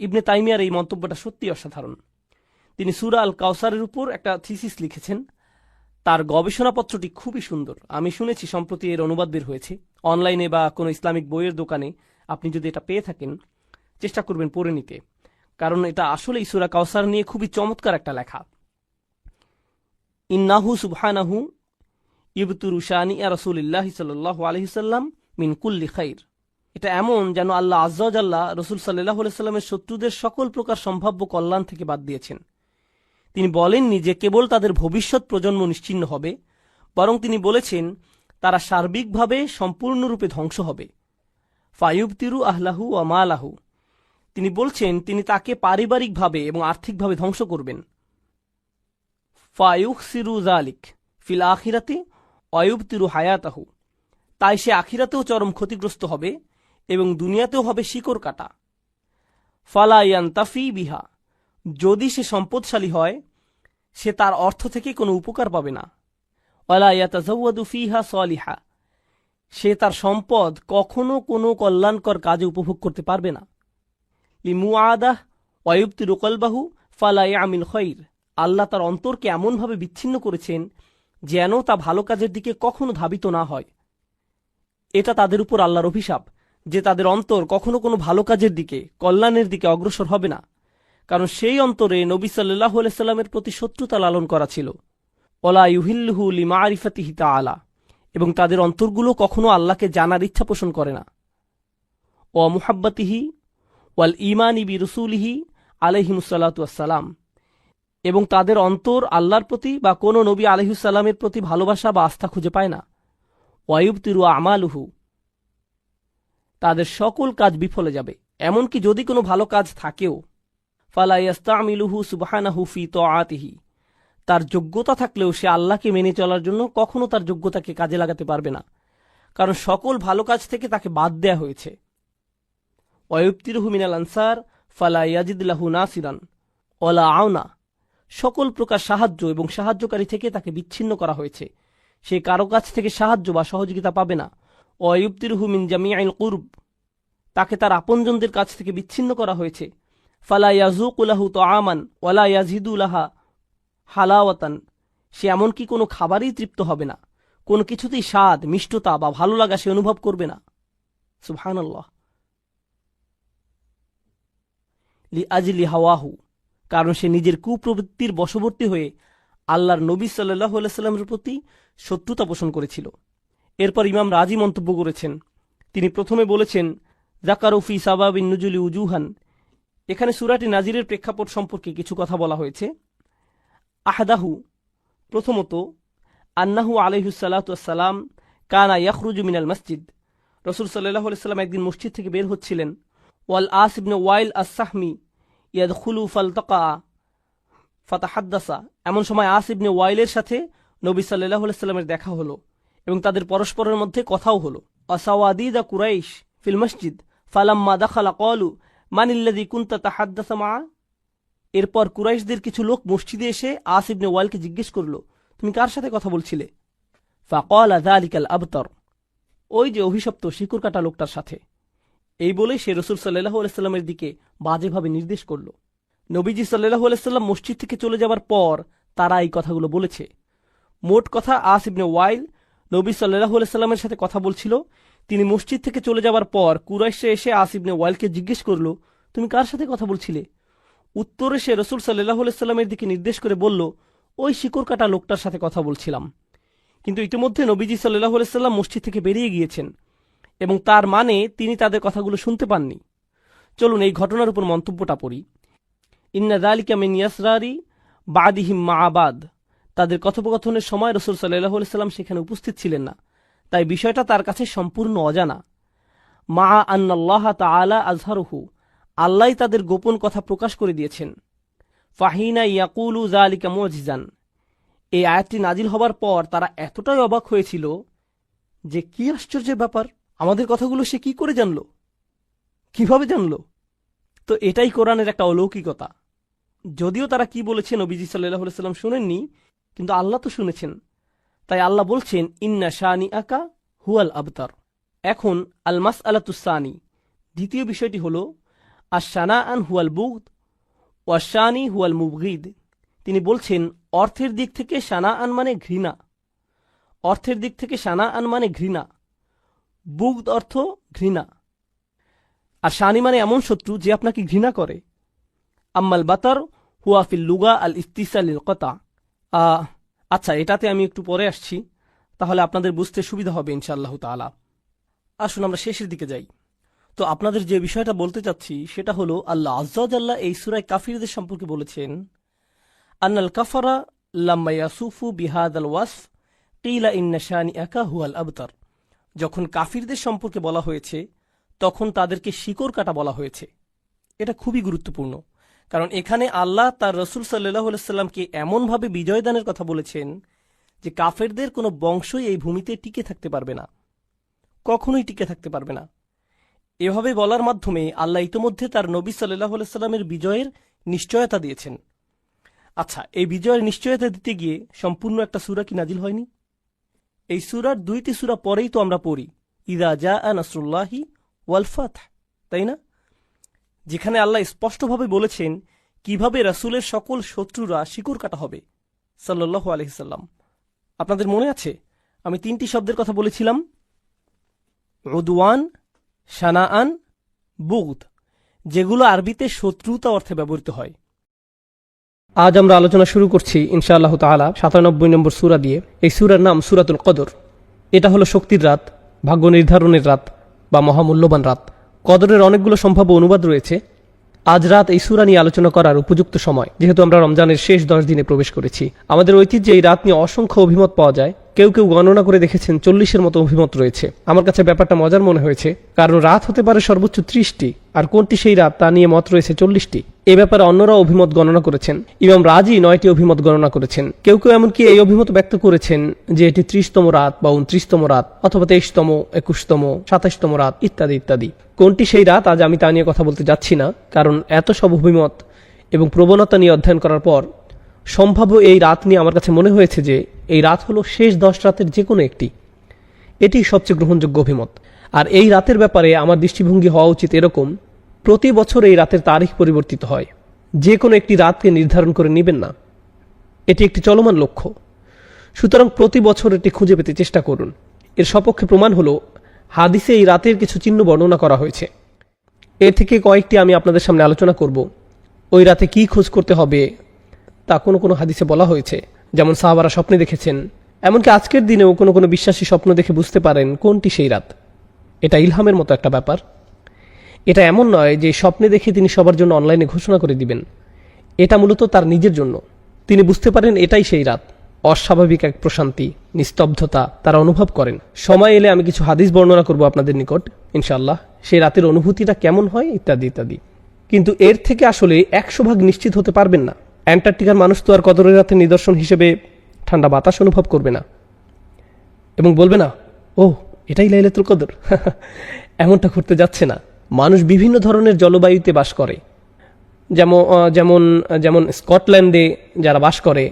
ইবনে তাইমিয়ার এই মন্তব্যটা সত্যি অসাধারণ। তিনি সূরা আল কাউসারের উপর একটা থিসিস লিখেছেন। তার গবেষণাপত্রটি খুবই সুন্দর। আমি শুনেছি সম্প্রতি এর অনুবাদ বের হয়েছে। অনলাইনে বা কোনো ইসলামিক বইয়ের দোকানে আপনি যদি এটা পেয়ে থাকেন, চেষ্টা করবেন পড়ে নিতে, কারণ এটা আসলেই সূরা কাউসার নিয়ে খুবই চমৎকার একটা লেখা। ইন্নাহু সুবহানাহু ইবতুরু শানিআ রাসূলিল্লাহি সাল্লাল্লাহু আলাইহি সাল্লাম মিন কুল্লি খাইর। এটা এমন যেন আল্লাহ আযজা ওয়া জাল্লা রাসূল সাল্লাল্লাহু আলাইহি সাল্লামের শত্রুদের সকল প্রকার সম্ভাব্য কল্যাণ থেকে বাদ দিয়েছেন। তিনি বলেননি যে কেবল তাদের ভবিষ্যৎ প্রজন্ম নিশ্চিহ্ন হবে, বরং তিনি বলেছেন তারা সার্বিকভাবে সম্পূর্ণরূপে ধ্বংস হবে। ফায়ুবতিরু আহলাহু ওয়া মালাহু, তিনি বলছেন তিনি তাকে পারিবারিকভাবে এবং আর্থিকভাবে ধ্বংস করবেন। ফায়ুখসিরু যালিক ফিল আখিরাতি ওয়ায়ুবতিরু হায়াতাহু, তাই সে আখিরাতেও চরম ক্ষতিগ্রস্ত হবে এবং দুনিয়াতেও হবে শিকড় কাটা। ফালা ইয়ান্তাফি বিহা, যদি সে সম্পদশালী হয় সে তার অর্থ থেকে কোনো উপকার পাবে না। ওয়ালা ইয়াতাজাওয়াদু ফিহা সালিহা, সে তার সম্পদ কখনো কোনো কল্যাণকর কাজে উপভোগ করতে পারবে না। লিমুআদাহ ওয়ায়ুবতিরু কলবাহু ফালা ইয়ামিল খাইর, আল্লাহ তার অন্তরকে এমনভাবে বিচ্ছিন্ন করেছেন যেন তা ভালো কাজের দিকে কখনো ধাবিত না হয়। এটা তাদের উপর আল্লাহর অভিশাপ যে তাদের অন্তর কখনো কোনো ভালো কাজের দিকে, কল্যাণের দিকে অগ্রসর হবে না, কারণ সেই অন্তরে নবী সাল্লাল্লাহু আলাইহি সাল্লামের প্রতি শত্রুতা লালন করা ছিল। ওয়ালা ইউহিল্লুহু লিমারিফাতিহি তাআলা, এবং তাদের অন্তরগুলো কখনো আল্লাহকে জানার ইচ্ছা পোষণ করে না। ওয়া মুহাব্বাতিহি ওয়াল ঈমানি বিরসূলিহি আলাইহিমুস সালাতু ওয়াস সালাম, এবং তাদের অন্তর আল্লাহর প্রতি বা কোনো নবী আলাইহিস সালামের প্রতি ভালোবাসা বা আস্থা খুঁজে পায় না। ওয়ায়ুবতিরু আমালুহু, তাদের সকল কাজ বিফলে যাবে, এমনকি যদি কোনো ভালো কাজ থাকেও। ফালা ইয়াস্তামিলুহু সুবহানাহু ফি তাআতিহি, তার যোগ্যতা থাকলেও সে আল্লাহকে মেনে চলার জন্য কখনো তার যোগ্যতাকে কাজে লাগাতে পারবে না, কারণ সকল ভালো কাজ থেকে তাকে বাদ দেয়া হয়েছে। ওয়ায়ুবতিরুহু মিনাল আনসার ফালা ইয়াজিদ লাহু নাসিরান ওয়ালা আওনা, সকল প্রকার সাহায্য এবং সাহায্যকারী থেকে তাকে বিচ্ছিন্ন করা হয়েছে, সে কারো কাছ থেকে সাহায্য বা সহযোগিতা পাবে না। ওয়ায়ুবতিরুহু মিন জামিআল কুরব, তাকে তার আপনজনদের কাছ থেকে বিচ্ছিন্ন করা হয়েছে। ফালা ইয়াযুকু লাহু তাআমান ওয়ালা ইয়াজিদু লাহা হালাওয়াতান, সে এমনকি কোনো খাবারেই তৃপ্ত হবে না, কোনো কিছুতেই স্বাদ, মিষ্টতা বা ভালো লাগা সে অনুভব করবে না। সুবহানাল্লাহ। লিআজলি হাওয়াহু, কারণ সে নিজের কুপ্রবৃত্তির বশবর্তী হয়ে আল্লাহর নবী সাল্লাল্লাহু আলাইহি সাল্লামের প্রতি শত্রুতা পোষণ করেছিল। এরপর ইমাম রাজি মন্তব্য করেছেন, তিনি প্রথমে বলেছেন যাকারু ফি সাবাবিন নুজুলি উজুহান, এখানে সূরাটি নাজিরের প্রেক্ষাপট সম্পর্কে কিছু কথা বলা হয়েছে। আহদাহু, প্রথমত আন্নাহু আলাইহিস সালাতু ওয়াস সালাম কানা ইয়াখরুজু মিনাল মসজিদ, রাসূল সাল্লাল্লাহু আলাইহি সাল্লাম একদিন মসজিদ থেকে বের হচ্ছিলেন। ওয়াল আস ইবনে ওয়াইল আস-সাহমি ইয়াদখুলু ফালতাকা ফাতাহাদ্দাসা, এমন সময় আস ইবনে ওয়াইলের সাথে নবী সাল্লাল্লাহু আলাইহি সাল্লামের দেখা হলো এবং তাদের পরস্পরের মধ্যে কথাও হলো। আসাওয়াদিদা কুরাইশ ফিল মসজিদ ফালাম্মা দাখালা ক্বালু মানিল্লাযী কুনতা তাহাদ্দাসা মা, এরপর কুরাইশদের কিছু লোক মসজিদে এসে আস ইবনে ওয়াইলকে জিজ্ঞেস করল, তুমি কার সাথে কথা বলছিলে? ফাকালা যালিকাল আবতার, ওই যে অভিশপ্ত শিকড় কাটা লোকটার সাথে। এই বলে সে রাসূল সাল্লাল্লাহু আলাইহি সাল্লামের দিকে বাজেভাবে নির্দেশ করল। নবীজি সাল্লাল্লাহু আলাইহি সাল্লাম মসজিদ থেকে চলে যাবার পর তারা এই কথাগুলো বলেছে। মোট কথা আস ইবনে ওয়াইল নবী সাল্লাল্লাহু আলাইহি সাল্লামের সাথে কথা বলছিল। তিনি মসজিদ থেকে চলে যাবার পর কুরাইশরা এসে আস ইবনে ওয়াইলকে জিজ্ঞেস করল, তুমি কার সাথে কথা বলছিলে? উত্তরে সে রাসূল সাল্লাল্লাহু আলাইহি সাল্লামের দিকে নির্দেশ করে বলল, ওই শিকড় কাটা লোকটার সাথে কথা বলছিলাম। কিন্তু ইতিমধ্যে নবীজি সাল্লাল্লাহু আলাইহি সাল্লাম মসজিদ থেকে বেরিয়ে গিয়েছেন এবং তার মানে তিনি তাদের কথাগুলো শুনতে পাননি। চলুন এই ঘটনার উপর মন্তব্যটা পড়ি। ইন্না যালিকা মিন ইয়াসরারি বাদিহিম মা'বাদ, তাদের কথোপকথনের সময় রাসূল সাল্লাল্লাহু আলাইহি সাল্লাম সেখানে উপস্থিত ছিলেন না, তাই বিষয়টা তার কাছে সম্পূর্ণ অজানা। মা আন্নাল্লাহ তাআলা আযহারুহু, আল্লাহ তাদের গোপন কথা প্রকাশ করে দিয়েছেন। ফাহিনা ইয়াকুলু যালিকা মুজিজান, এই আয়াতটি নাজিল হবার পর তারা এতটাই অবাক হয়েছিল যে কি আশ্চর্যের ব্যাপার, আমাদের কথাগুলো সে কি করে জানল, কিভাবে জানল? তো এটাই কোরআনের একটা অলৌকিকতা। যদিও তারা কি বলেছে নবীজি সাল্লাল্লাহু আলাইহি সাল্লাম শুনেননি, কিন্তু আল্লাহ তো শুনেছেন। তাই আল্লাহ বলছেন ইন্না শানিআকা হুয়াল আবতার। এখন আল মাসআলাতুস সানি, দ্বিতীয় বিষয়টি হলো আশ-শানাআন হুয়াল বুগদ ওয়াশ-শানি হুয়াল মুবগিদ। তিনি বলছেন অর্থের দিক থেকে শানাআন মানে ঘৃণা, অর্থের দিক থেকে শানাআন মানে ঘৃণা, বুগদ অর্থ ঘৃণা, আর শানি মানে এমন শত্রু যে আপনাকে ঘৃণা করে। আম্মাল বাতার হুয়া ফিল লুগা আল ইস্তিসাল লিল কতা। আচ্ছা, এটাতে আমি একটু পরে আসছি, তাহলে আপনাদের বুঝতে সুবিধা হবে ইনশাআল্লাহ তাআলা। আসুন আমরা শেষের দিকে যাই। তো আপনাদের যে বিষয়টা বলতে চাচ্ছি সেটা হলো, আল্লাহ আজ্জা ওয়া জাল্লা এই সূরায় কাফিরদের সম্পর্কে বলেছেন, আন্নাল কাফারা লাম্মা ইয়াসুফু বিহাদাল ওয়াসফ কিলা ইন্না শানিআকা হুয়াল আবতার। যখন কাফিরদের সম্পর্কে বলা হয়েছে তখন তাদেরকে শিকড় কাটা বলা হয়েছে। এটা খুবই গুরুত্বপূর্ণ, কারণ এখানে আল্লাহ তার রসুল সাল্লাল্লাহু আলাইহি সাল্লামকে এমনভাবে বিজয় দানের কথা বলেছেন যে কাফেরদের কোনো বংশই এই ভূমিতে টিকে থাকতে পারবে না, কখনোই টিকে থাকতে পারবে না। এভাবে বলার মাধ্যমে আল্লাহ ইতোমধ্যে তার নবী সাল্লাল্লাহু আলাইহি সাল্লামের বিজয়ের নিশ্চয়তা দিয়েছেন। আচ্ছা, এই বিজয়ের নিশ্চয়তা দিতে গিয়ে সম্পূর্ণ একটা সূরা কি নাজিল হয়নি? এই সূরার 2টি সূরা পরেই তো আমরা পড়ি ইযা জাআ নাসরুল্লাহি ওয়াল ফাতহ, তাই না? যেখানে আল্লাহ স্পষ্টভাবে বলেছেন কিভাবে রাসূলের সকল শত্রুরা শিকড় কাটা হবে সাল্লাল্লাহু আলাইহি সাল্লাম। আপনাদের মনে আছে আমি 3টি শব্দের কথা বলেছিলাম, উদওয়ান, শানাআন, বুগদ, যেগুলো আরবিতে শত্রুতা অর্থে ব্যবহৃত হয়। আজ আমরা আলোচনা শুরু করছি ইনশাআল্লাহ তাআলা 97 নম্বর সূরা দিয়ে। এই সূরার নাম সূরাতুল কদর। এটা হলো শক্তির রাত, ভাগ্য নির্ধারণের রাত বা মহামূল্যবান রাত। কদরের অনেকগুলো সম্ভাব্য অনুবাদ রয়েছে। আজ রাত এই সূরা নিয়ে আলোচনা করার উপযুক্ত সময়, যেহেতু আমরা রমজানের শেষ 10 দিনে প্রবেশ করেছি। আমাদের ঐতিহ্যে এই রাত নিয়ে অসংখ্য অভিমত পাওয়া যায়। কেউ কেউ গণনা করে দেখেছেন 40-এর মতো অভিমত রয়েছে। আমার কাছে ব্যাপারটা মজার মনে হয়েছে, কারণ রাত হতে পারে সর্বোচ্চ 30টি, আর কোনটি সেই রাত তা নিয়ে মত রয়েছে 40টি। এ ব্যাপারে অন্যরা অভিমত গণনা করেছেন। ইমাম রাজি 9টি অভিমত গণনা করেছেন। কেউ কেউ এমনকি এই অভিমত ব্যক্ত করেছেন যে এটি 30তম রাত বা 29তম রাত অথবা 23তম, 21তম, 27তম রাত ইত্যাদি ইত্যাদি। কোনটি সেই রাত আজ আমি তা নিয়ে কথা বলতে যাচ্ছি না, কারণ এত সব অভিমত এবং প্রবণতা নিয়ে অধ্যয়ন করার পর সম্ভাব্য এই রাত নিয়ে আমার কাছে মনে হয়েছে যে এই রাত হলো শেষ 10 রাতের যে কোনো একটি। এটি সবচেয়ে গ্রহণযোগ্য অভিমত। আর এই রাতের ব্যাপারে আমার দৃষ্টিভঙ্গি হওয়া উচিত এরকম, প্রতি বছর এই রাতের তারিখ পরিবর্তিত হয়। যে কোনো একটি রাতকে নির্ধারণ করে নেবেন না, এটি একটি চলমান লক্ষ্য। সুতরাং প্রতি বছর এটি খুঁজে পেতে চেষ্টা করুন। এর সপক্ষে প্রমাণ হলো হাদিসে এই রাতের কিছু চিহ্ন বর্ণনা করা হয়েছে। এর থেকে কয়েকটি আমি আপনাদের সামনে আলোচনা করব। ওই রাতে কি খোঁজ করতে হবে তা কোনো কোনো হাদিসে বলা হয়েছে, যেমন সাহাবারা স্বপ্নে দেখেছেন। এমনকি আজকের দিনেও কোনো কোনো বিশ্বাসী স্বপ্ন দেখে বুঝতে পারেন কোনটি সেই রাত। এটা ইলহামের মতো একটা ব্যাপার। এটা এমন নয় যে স্বপ্নে দেখে তিনি সবার জন্য অনলাইনে ঘোষণা করে দিবেন। এটা মূলত তার নিজের জন্য। তিনি বুঝতে পারেন এটাই সেই রাত। অস্বাভাবিক এক প্রশান্তি, নিস্তব্ধতা তারা অনুভব করেন। সময় এলে আমি কিছু হাদিস বর্ণনা করব আপনাদের নিকট ইনশাআল্লাহ, সেই রাতের অনুভূতিটা কেমন হয় ইত্যাদি ইত্যাদি। কিন্তু এর থেকে আসলে 100% নিশ্চিত হতে পারবেন না। অ্যান্টার্কটিকার মানুষ তো আর কদরের রাতের নিদর্শন হিসেবে ঠান্ডা বাতাস অনুভব করবে না এবং বলবে না, ও এটাই লাইলাতুল কদর। এমনটা করতে যাচ্ছে না। মানুষ বিভিন্ন ধরনের জলবায়ুতে বাস করে। যেমন যেমন স্কটল্যান্ডে যারা বাস করে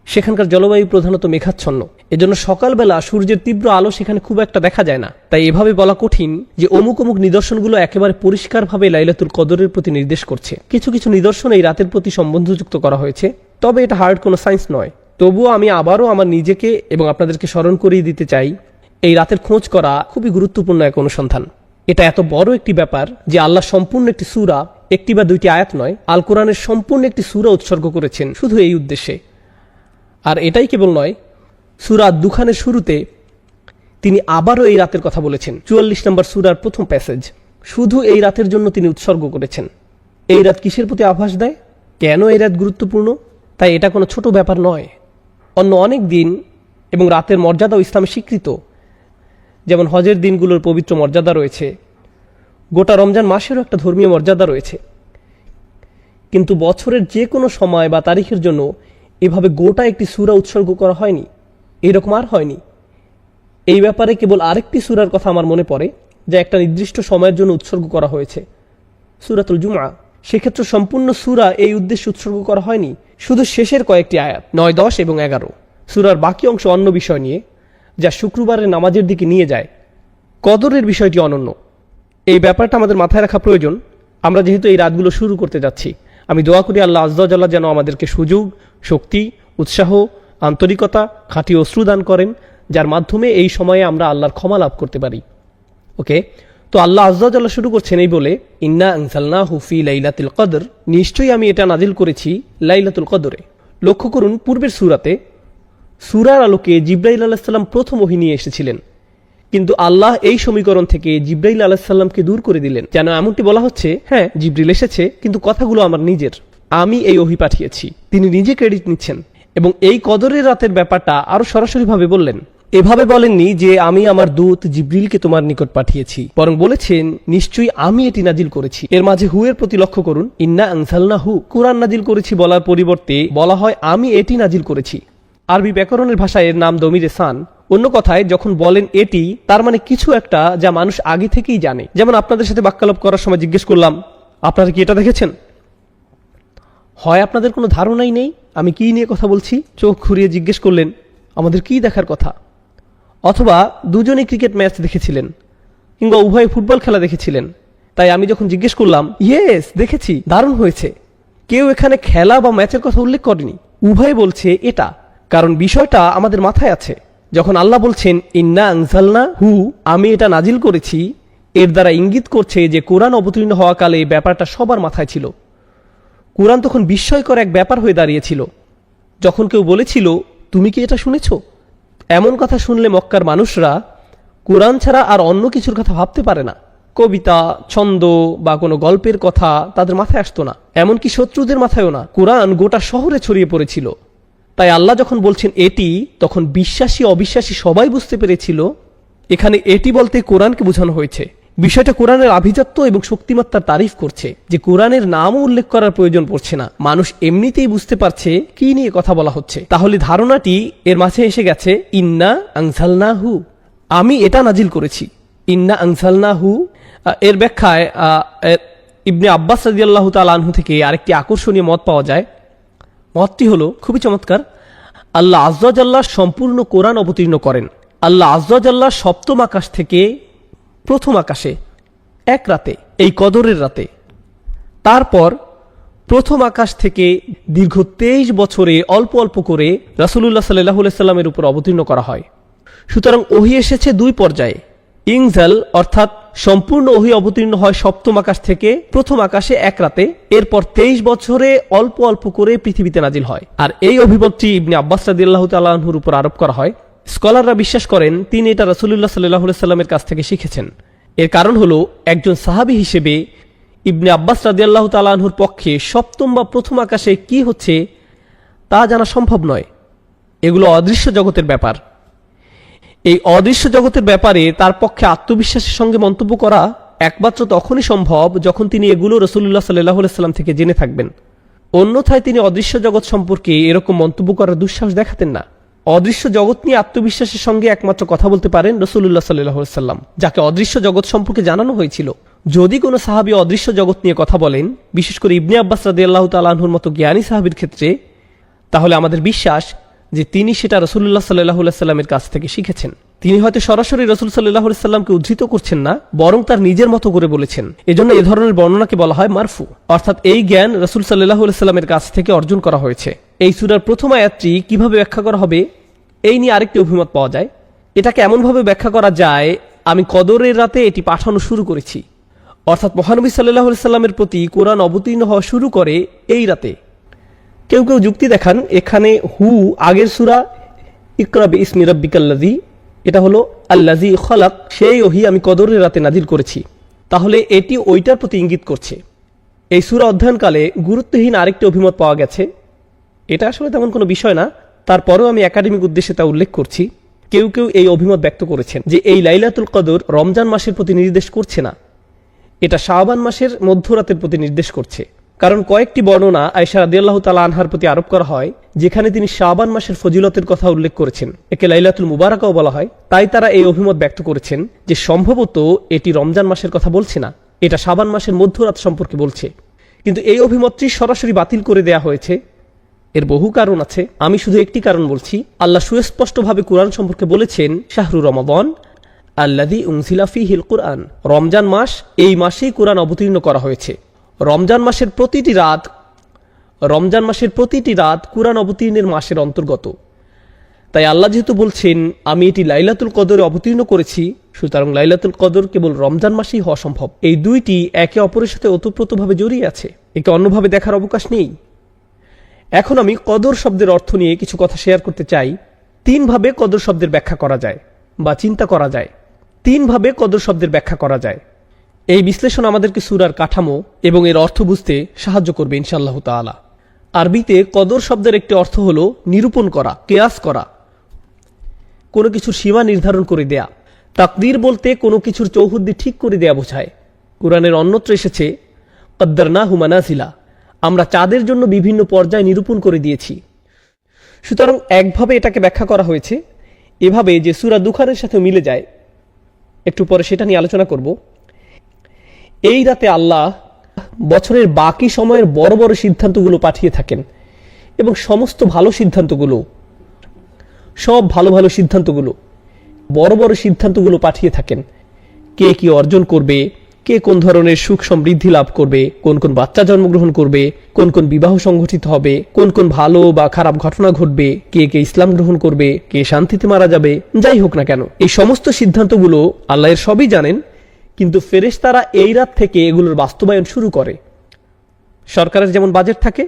সেখানকার জলবায়ু প্রধানত মেঘাচ্ছন্ন। এজন্য সকালবেলা সূর্যের তীব্র আলো সেখানে খুব একটা দেখা যায় না। তাই এভাবে বলা কঠিন যে অমুক অমুক নিদর্শনগুলো একেবারে পরিষ্কারভাবে লাইলাতুল কদরের প্রতি নির্দেশ করছে। কিছু কিছু নিদর্শন এই রাতের প্রতি সম্বন্ধযুক্ত করা হয়েছে, তবে এটা হার্ড কোনো সায়েন্স নয়। তবুও আমি আবারও আমার নিজেকে এবং আপনাদেরকে স্মরণ করিয়ে দিতে চাই, এই রাতের খোঁজ করা খুবই গুরুত্বপূর্ণ এক অনুসন্ধান। এটা এত বড় একটি ব্যাপার যে আল্লাহ সম্পূর্ণ একটি সূরা, একটি বা দুইটি আয়াত নয়, আল কোরআনের সম্পূর্ণ একটি সূরা উৎসর্গ করেছেন শুধু এই উদ্দেশ্যে। আর এটাই কেবল নয়, সূরা দুখানের শুরুতে তিনি আবারও এই রাতের কথা বলেছেন। 44 নম্বর সূরার প্রথম প্যাসেজ শুধু এই রাতের জন্য তিনি উৎসর্গ করেছেন। এই রাত কিসের প্রতি আভাস দেয়, কেন এই রাত গুরুত্বপূর্ণ? তাই এটা কোনো ছোট ব্যাপার নয়। অন্য অনেক দিন এবং রাতের মর্যাদাও ইসলামে স্বীকৃত, যেমন হজের দিনগুলোর পবিত্র মর্যাদা রয়েছে, গোটা রমজান মাসেরও একটা ধর্মীয় মর্যাদা রয়েছে। কিন্তু বছরের যে কোনো সময় বা তারিখের জন্য এভাবে গোটা একটি সূরা উৎসর্গ করা হয়নি, এরকম আর হয়নি। এই ব্যাপারে কেবল আরেকটি সূরার কথা আমার মনে পড়ে, যা একটা নির্দিষ্ট সময়ের জন্য উৎসর্গ করা হয়েছে, সূরাতুল জুমআ। সেক্ষেত্রে সম্পূর্ণ সূরা এই উদ্দেশ্যে উৎসর্গ করা হয়নি, শুধু শেষের কয়েকটি আয়াত 9, 10 এবং 11। সূরার বাকি অংশ অন্য বিষয় নিয়ে, যা শুক্রবারের নামাজের দিকে নিয়ে যায়। কদরের বিষয়টি অনন্য। এই ব্যাপারটা আমাদের মাথায় রাখা প্রয়োজন। আমরা যেহেতু এই রাতগুলো শুরু করতে যাচ্ছি, আমি দোয়া করি আল্লাহ আজ্জা ওয়া জাল্লা যেন আমাদেরকে সুযোগ, শক্তি, উৎসাহ, আন্তরিকতা, খাঁটি অশ্রু দান করেন, যার মাধ্যমে এই সময়ে আমরা আল্লাহর ক্ষমা লাভ করতে পারি। ওকে, তো আল্লাহ আজ্জা ওয়া জাল্লা শুরু করছেন এই বলে, ইন্না আনজালনাহু ফি লাইলাতুল কদর, নিশ্চয়ই আমি এটা নাজিল করেছি লাইলাতুল কদরে। লক্ষ্য করুন, পূর্বের সূরার আলোকে জিবরাইল আলাইহিস সালাম প্রথম ওহী নিয়ে এসেছিলেন, কিন্তু আল্লাহ এই সমীকরণ থেকে জিবরাইল আলাইহিস সালামকে দূর করে দিলেন, যেন এমনটি বলা হচ্ছে, হ্যাঁ জিবরিল এসেছে, কিন্তু কথাগুলো আমার নিজের, আমি এই ওহী পাঠিয়েছি। তিনি নিজে ক্রেডিট নিচ্ছেন এবং এই কদরের রাতের ব্যাপারটা আরো সরাসরিভাবে বললেন। এভাবে বলেননি যে আমি আমার দূত জিবরিলকে তোমার নিকট পাঠিয়েছি, বরং বলেছেন নিশ্চয়ই আমি এটি নাজিল করেছি। এর মাঝে হু এর প্রতি লক্ষ্য করুন, ইন্না আনজালনাহু, কুরআন নাজিল করেছি বলার পরিবর্তে বলা হয় আমি এটি নাজিল করেছি। আরবি ব্যাকরণের ভাষায় এর নাম দমিরে সান। অন্য কথায় যখন বলেন এটি, তার মানে কিছু একটা যা মানুষ আগে থেকেই জানে। যেমন আপনাদের সাথে বাক্যালাপ করার সময় জিজ্ঞেস করলাম, আপনারা কি এটা দেখেছেন? হয় আপনাদের কোনো ধারণাই নেই আমি কি নিয়ে কথা বলছি, চোখ ঘুরিয়ে জিজ্ঞেস করলেন আমাদের কি দেখার কথা, অথবা দুজনেই ক্রিকেট ম্যাচ দেখেছিলেন কিংবা উভয় ফুটবল খেলা দেখেছিলেন। তাই আমি যখন জিজ্ঞেস করলাম, ইয়েস দেখেছি, দারুণ হয়েছে, কেউ এখানে খেলা বা ম্যাচের কথা উল্লেখ করেনি, উভয় বলছে এটা, কারণ বিষয়টা আমাদের মাথায় আছে। যখন আল্লাহ বলছেন ইন্না আনজালনাহু, আমি এটা নাজিল করেছি, এর দ্বারা ইঙ্গিত করছে যে কোরআন অবতীর্ণ হওয়াকালে এই ব্যাপারটা সবার মাথায় ছিল। কোরআন তখন বিস্ময়কর এক ব্যাপার হয়ে দাঁড়িয়েছিল। যখন কেউ বলেছিল তুমি কি এটা শুনেছ, এমন কথা শুনলে মক্কার মানুষরা কোরআন ছাড়া আর অন্য কিছুর কথা ভাবতে পারে না। কবিতা, ছন্দ বা কোনো গল্পের কথা তাদের মাথায় আসতো না, এমনকি শত্রুদের মাথায়ও না। কোরআন গোটা শহরে ছড়িয়ে পড়েছিল। তাই আল্লাহ যখন বলছেন এটি, তখন বিশ্বাসী অবিশ্বাসী সবাই বুঝতে পেরেছিল এখানে এটি বলতে কোরআনকে বোঝানো হয়েছে। বিষয়টা কোরআনের আভিজাত্য এবং শক্তিমত্তার তারিফ করছে, যে কোরআনের নামও উল্লেখ করার প্রয়োজন পড়ছে না, মানুষ এমনিতেই বুঝতে পারছে কি নিয়ে কথা বলা হচ্ছে। তাহলে ধারণাটি এর মাঝে এসে গেছে, ইন্না আনজালনাহু, আমি এটা নাজিল করেছি। ইন্না আনজালনাহু এর ব্যাখ্যায় ইবনে আব্বাস রাদিয়াল্লাহু তাআলা আনহু থেকে আরেকটি আকর্ষণীয় মত পাওয়া যায়। মতটি হলো খুবই চমৎকার। আল্লাহ আজ্জা ওয়া জাল্লা সম্পূর্ণ কোরআন অবতীর্ণ করেন। আল্লাহ আজ্জা ওয়া জাল্লা সপ্তম আকাশ থেকে প্রথম আকাশে এক রাতে, এই কদরের রাতে, তারপর প্রথম আকাশ থেকে দীর্ঘ 23 বছরে অল্প অল্প করে রাসূলুল্লাহ সাল্লাল্লাহু আলাইহি সাল্লামের উপর অবতীর্ণ করা হয়। সুতরাং ওহী এসেছে দুই পর্যায়ে। ইনজাল অর্থাৎ সম্পূর্ণ ওহী অবতীর্ণ হয় সপ্তম আকাশ থেকে প্রথম আকাশে এক রাতে, এরপর 23 বছরে অল্প অল্প করে পৃথিবীতে নাজিল হয়। আর এই অভিমতটি ইবনে আব্বাস রাদিয়াল্লাহু তাআলা আনহুর উপর আরোপ করা হয়। স্কলাররা বিশ্বাস করেন তিনি এটা রাসূলুল্লাহ সাল্লাল্লাহু আলাইহি সাল্লামের কাছ থেকে শিখেছেন। এর কারণ হলো একজন সাহাবী হিসেবে ইবনে আব্বাস রাদিয়াল্লাহু তাআলা আনহুর পক্ষে সপ্তম বা প্রথম আকাশে কি হচ্ছে তা জানা সম্ভব নয়। এগুলো অদৃশ্য জগতের ব্যাপার। এই অদৃশ্য জগতের ব্যাপারে তার পক্ষে আত্মবিশ্বাসের সঙ্গে মন্তব্য করা একমাত্র তখনই সম্ভব যখন তিনি এগুলো রাসূলুল্লাহ সাল্লাল্লাহু আলাইহি সাল্লাম থেকে জেনে থাকবেন। অন্যথায় তিনি অদৃশ্য জগৎ সম্পর্কে এরকম মন্তব্য করার দুঃসাহস দেখাতেন না। অদৃশ্য জগৎ নিয়ে আত্মবিশ্বাসের সঙ্গে একমাত্র কথা বলতে পারেন রাসূলুল্লাহ সাল্লাল্লাহু আলাইহি সাল্লাম, যাকে অদৃশ্য জগৎ সম্পর্কে জানানো হয়েছিল। যদি কোনো সাহাবী অদৃশ্য জগৎ নিয়ে কথা বলেন, বিশেষ করে ইবনে আব্বাস রাদিয়াল্লাহু তাআলা আনহুর মতো জ্ঞানী সাহাবীর ক্ষেত্রে, তাহলে আমাদের বিশ্বাস যে তিনি সেটা রাসূলুল্লাহ সাল্লাল্লাহু আলাইহি সাল্লামের কাছ থেকে শিখেছেন। তিনি হয়তো সরাসরি রাসূল সাল্লাল্লাহু আলাইহি সাল্লামকে উদ্ধৃত করছেন না, বরং তার নিজের মতো করে বলেছেন। এজন্য এ ধরনের বর্ণনাকে বলা হয় মারফু, অর্থাৎ এই জ্ঞান রাসূল সাল্লাল্লাহু আলাইহি সাল্লামের কাছ থেকে অর্জন করা হয়েছে। এই সূরার প্রথম আয়াতটি কিভাবে ব্যাখ্যা করা হবে এই নিয়ে আরেকটি অভিমত পাওয়া যায়। এটাকে এমনভাবে ব্যাখ্যা করা যায়, আমি কদরের রাতে এটি পাঠানো শুরু করেছি, অর্থাৎ মহানবী সাল্লাল্লাহু আলাইহি সাল্লামের প্রতি কোরআন অবতীর্ণ হওয়া শুরু করে এই রাতে। কেউ কেউ যুক্তি দেখান এখানে হু আগের সূরা ইকরা বিইসমি রাব্বিকাল্লাযী, এটা হলো আল্লাযী খালাক, সেই ওহী আমি কদরের রাতে নাজিল করেছি। তাহলে এটি ওইটার প্রতি ইঙ্গিত করছে। এই সূরা অধ্যয়নকালে গুরুত্বহীন আরেকটি অভিমত পাওয়া গেছে। এটা আসলে তেমন কোনো বিষয় না, তারপরেও আমি একাডেমিক উদ্দেশ্যে তা উল্লেখ করছি। কেউ কেউ এই অভিমত ব্যক্ত করেছেন যে এই লাইলাতুল কদর রমজান মাসের প্রতি নির্দেশ করছে না, এটা শাবান মাসের মধ্যরাতের প্রতি নির্দেশ করছে। কারণ কয়েকটি বর্ণনা আয়েশা রাদিয়াল্লাহু তাআলা আনহার প্রতি আরোপ করা হয়, যেখানে তিনি শাবান মাসের ফজিলতের কথা উল্লেখ করেছেন, একে লাইলাতুল মুবারাকাও বলা হয়। তাই তারা এই অভিমত ব্যক্ত করেছেন যে সম্ভবত এটি রমজান মাসের কথা বলছে না, এটা শাবান মাসের মধ্যরাত সম্পর্কে বলছে। কিন্তু এই অভিমতটি সরাসরি বাতিল করে দেয়া হয়েছে। এর বহু কারণ আছে, আমি শুধু একটি কারণ বলছি। আল্লাহ সুস্পষ্টভাবে কোরআন সম্পর্কে বলেছেন শাহরু রমাদান আল্লাযী উনজিলা ফীহিল কুরআন, রমজান মাস, এই মাসেই কোরআন অবতীর্ণ করা হয়েছে। রমজান মাসের প্রতিটি রাত কুরআন অবতীর্ণের মাসের অন্তর্গত। তাই আল্লাহ যেহেতু বলছেন আমি এটি লাইলাতুল কদরে অবতীর্ণ করেছি, সুতরাং লাইলাতুল কদর কেবল রমজান মাসেই হওয়া সম্ভব। এই দুইটি একে অপরের সাথে ওতপ্রোতভাবে জড়িয়ে আছে, একে অন্যভাবে দেখার অবকাশ নেই। এখন আমি কদর শব্দের অর্থ নিয়ে কিছু কথা শেয়ার করতে চাই। তিনভাবে কদর শব্দের ব্যাখ্যা করা যায় বা চিন্তা করা যায়। এই বিশ্লেষণ আমাদেরকে সূরার কাঠামো এবং এর অর্থ বুঝতে সাহায্য করবে ইনশাআল্লাহ তাআলা। আরবিতে কদর শব্দের একটি অর্থ হলো নিরূপণ করা, কিয়াস করা, কোনো কিছুর সীমা নির্ধারণ করে দেয়া। তাকদীর বলতে কোনো কিছুর চৌহদ্দি ঠিক করে দেয়া বোঝায়। কুরআনের অন্যত্র এসেছে কদ্দারনাহু মানাজিলা, আমরা চাঁদের জন্য বিভিন্ন পর্যায় নিরূপণ করে দিয়েছি। সুতরাং একভাবে এটাকে ব্যাখ্যা করা হয়েছে এভাবে যে সূরা দুখানের সাথে মিলে যায়, একটু পরে সেটা নিয়ে আলোচনা করব। এই রাতে আল্লাহ বছরের বাকি সময়ের বড় বড় সিদ্ধান্তগুলো পাঠিয়ে থাকেন এবং সমস্ত ভালো সিদ্ধান্তগুলো, সব ভালো ভালো সিদ্ধান্তগুলো, বড় বড় সিদ্ধান্তগুলো পাঠিয়ে থাকেন। কে কি অর্জন করবে, কে কোন ধরনের সুখ সমৃদ্ধি লাভ করবে, কোন কোন বাচ্চা জন্মগ্রহণ করবে, কোন কোন বিবাহ সংঘটিত হবে, কোন কোন ভালো বা খারাপ ঘটনা ঘটবে, কে কে ইসলাম গ্রহণ করবে, কে শান্তিতে মারা যাবে, যাই হোক না কেন এই সমস্ত সিদ্ধান্তগুলো আল্লাহ এর সবই জানেন। কিন্তু ফেরেশতারা এই রাত থেকে এগুলোর বাস্তবায়ন শুরু করে। সরকারের যেমন বাজেট থাকে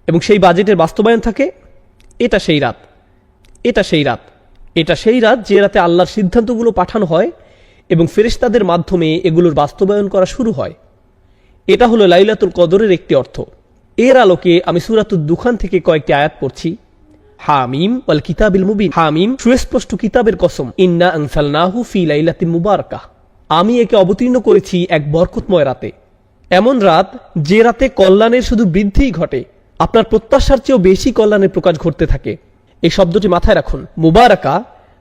এবং সেই বাজেটের বাস্তবায়ন থাকে, এটা সেই রাত যে রাতে আল্লাহর সিদ্ধান্তগুলো পাঠানো হয় এবং ফেরেশতাদের মাধ্যমে এগুলোর বাস্তবায়ন করা শুরু হয়। এটা হলো লাইলাতুল কদরের একটি অর্থ। এর আলোকে আমি সূরাতুদ দুখান থেকে কয়েকটি আয়াত পড়ছি। হামিম ওয়াল কিতাবিল মুবিন, হামিম সুস্পষ্ট কিতাবের কসম, ইন্না আনসালনাহু ফি লাইলাতিন মুবারাকাহ, আমি একে অবতীর্ণ করেছি এক বরকতময় রাতে। এমন রাত যে রাতে কল্যাণের শুধু বৃদ্ধিই ঘটে, আপনার প্রত্যাশার চেয়েও বেশি কল্যাণের প্রকাশ ঘটতে থাকে। এই শব্দটি মাথায় রাখুন। মুবারাকা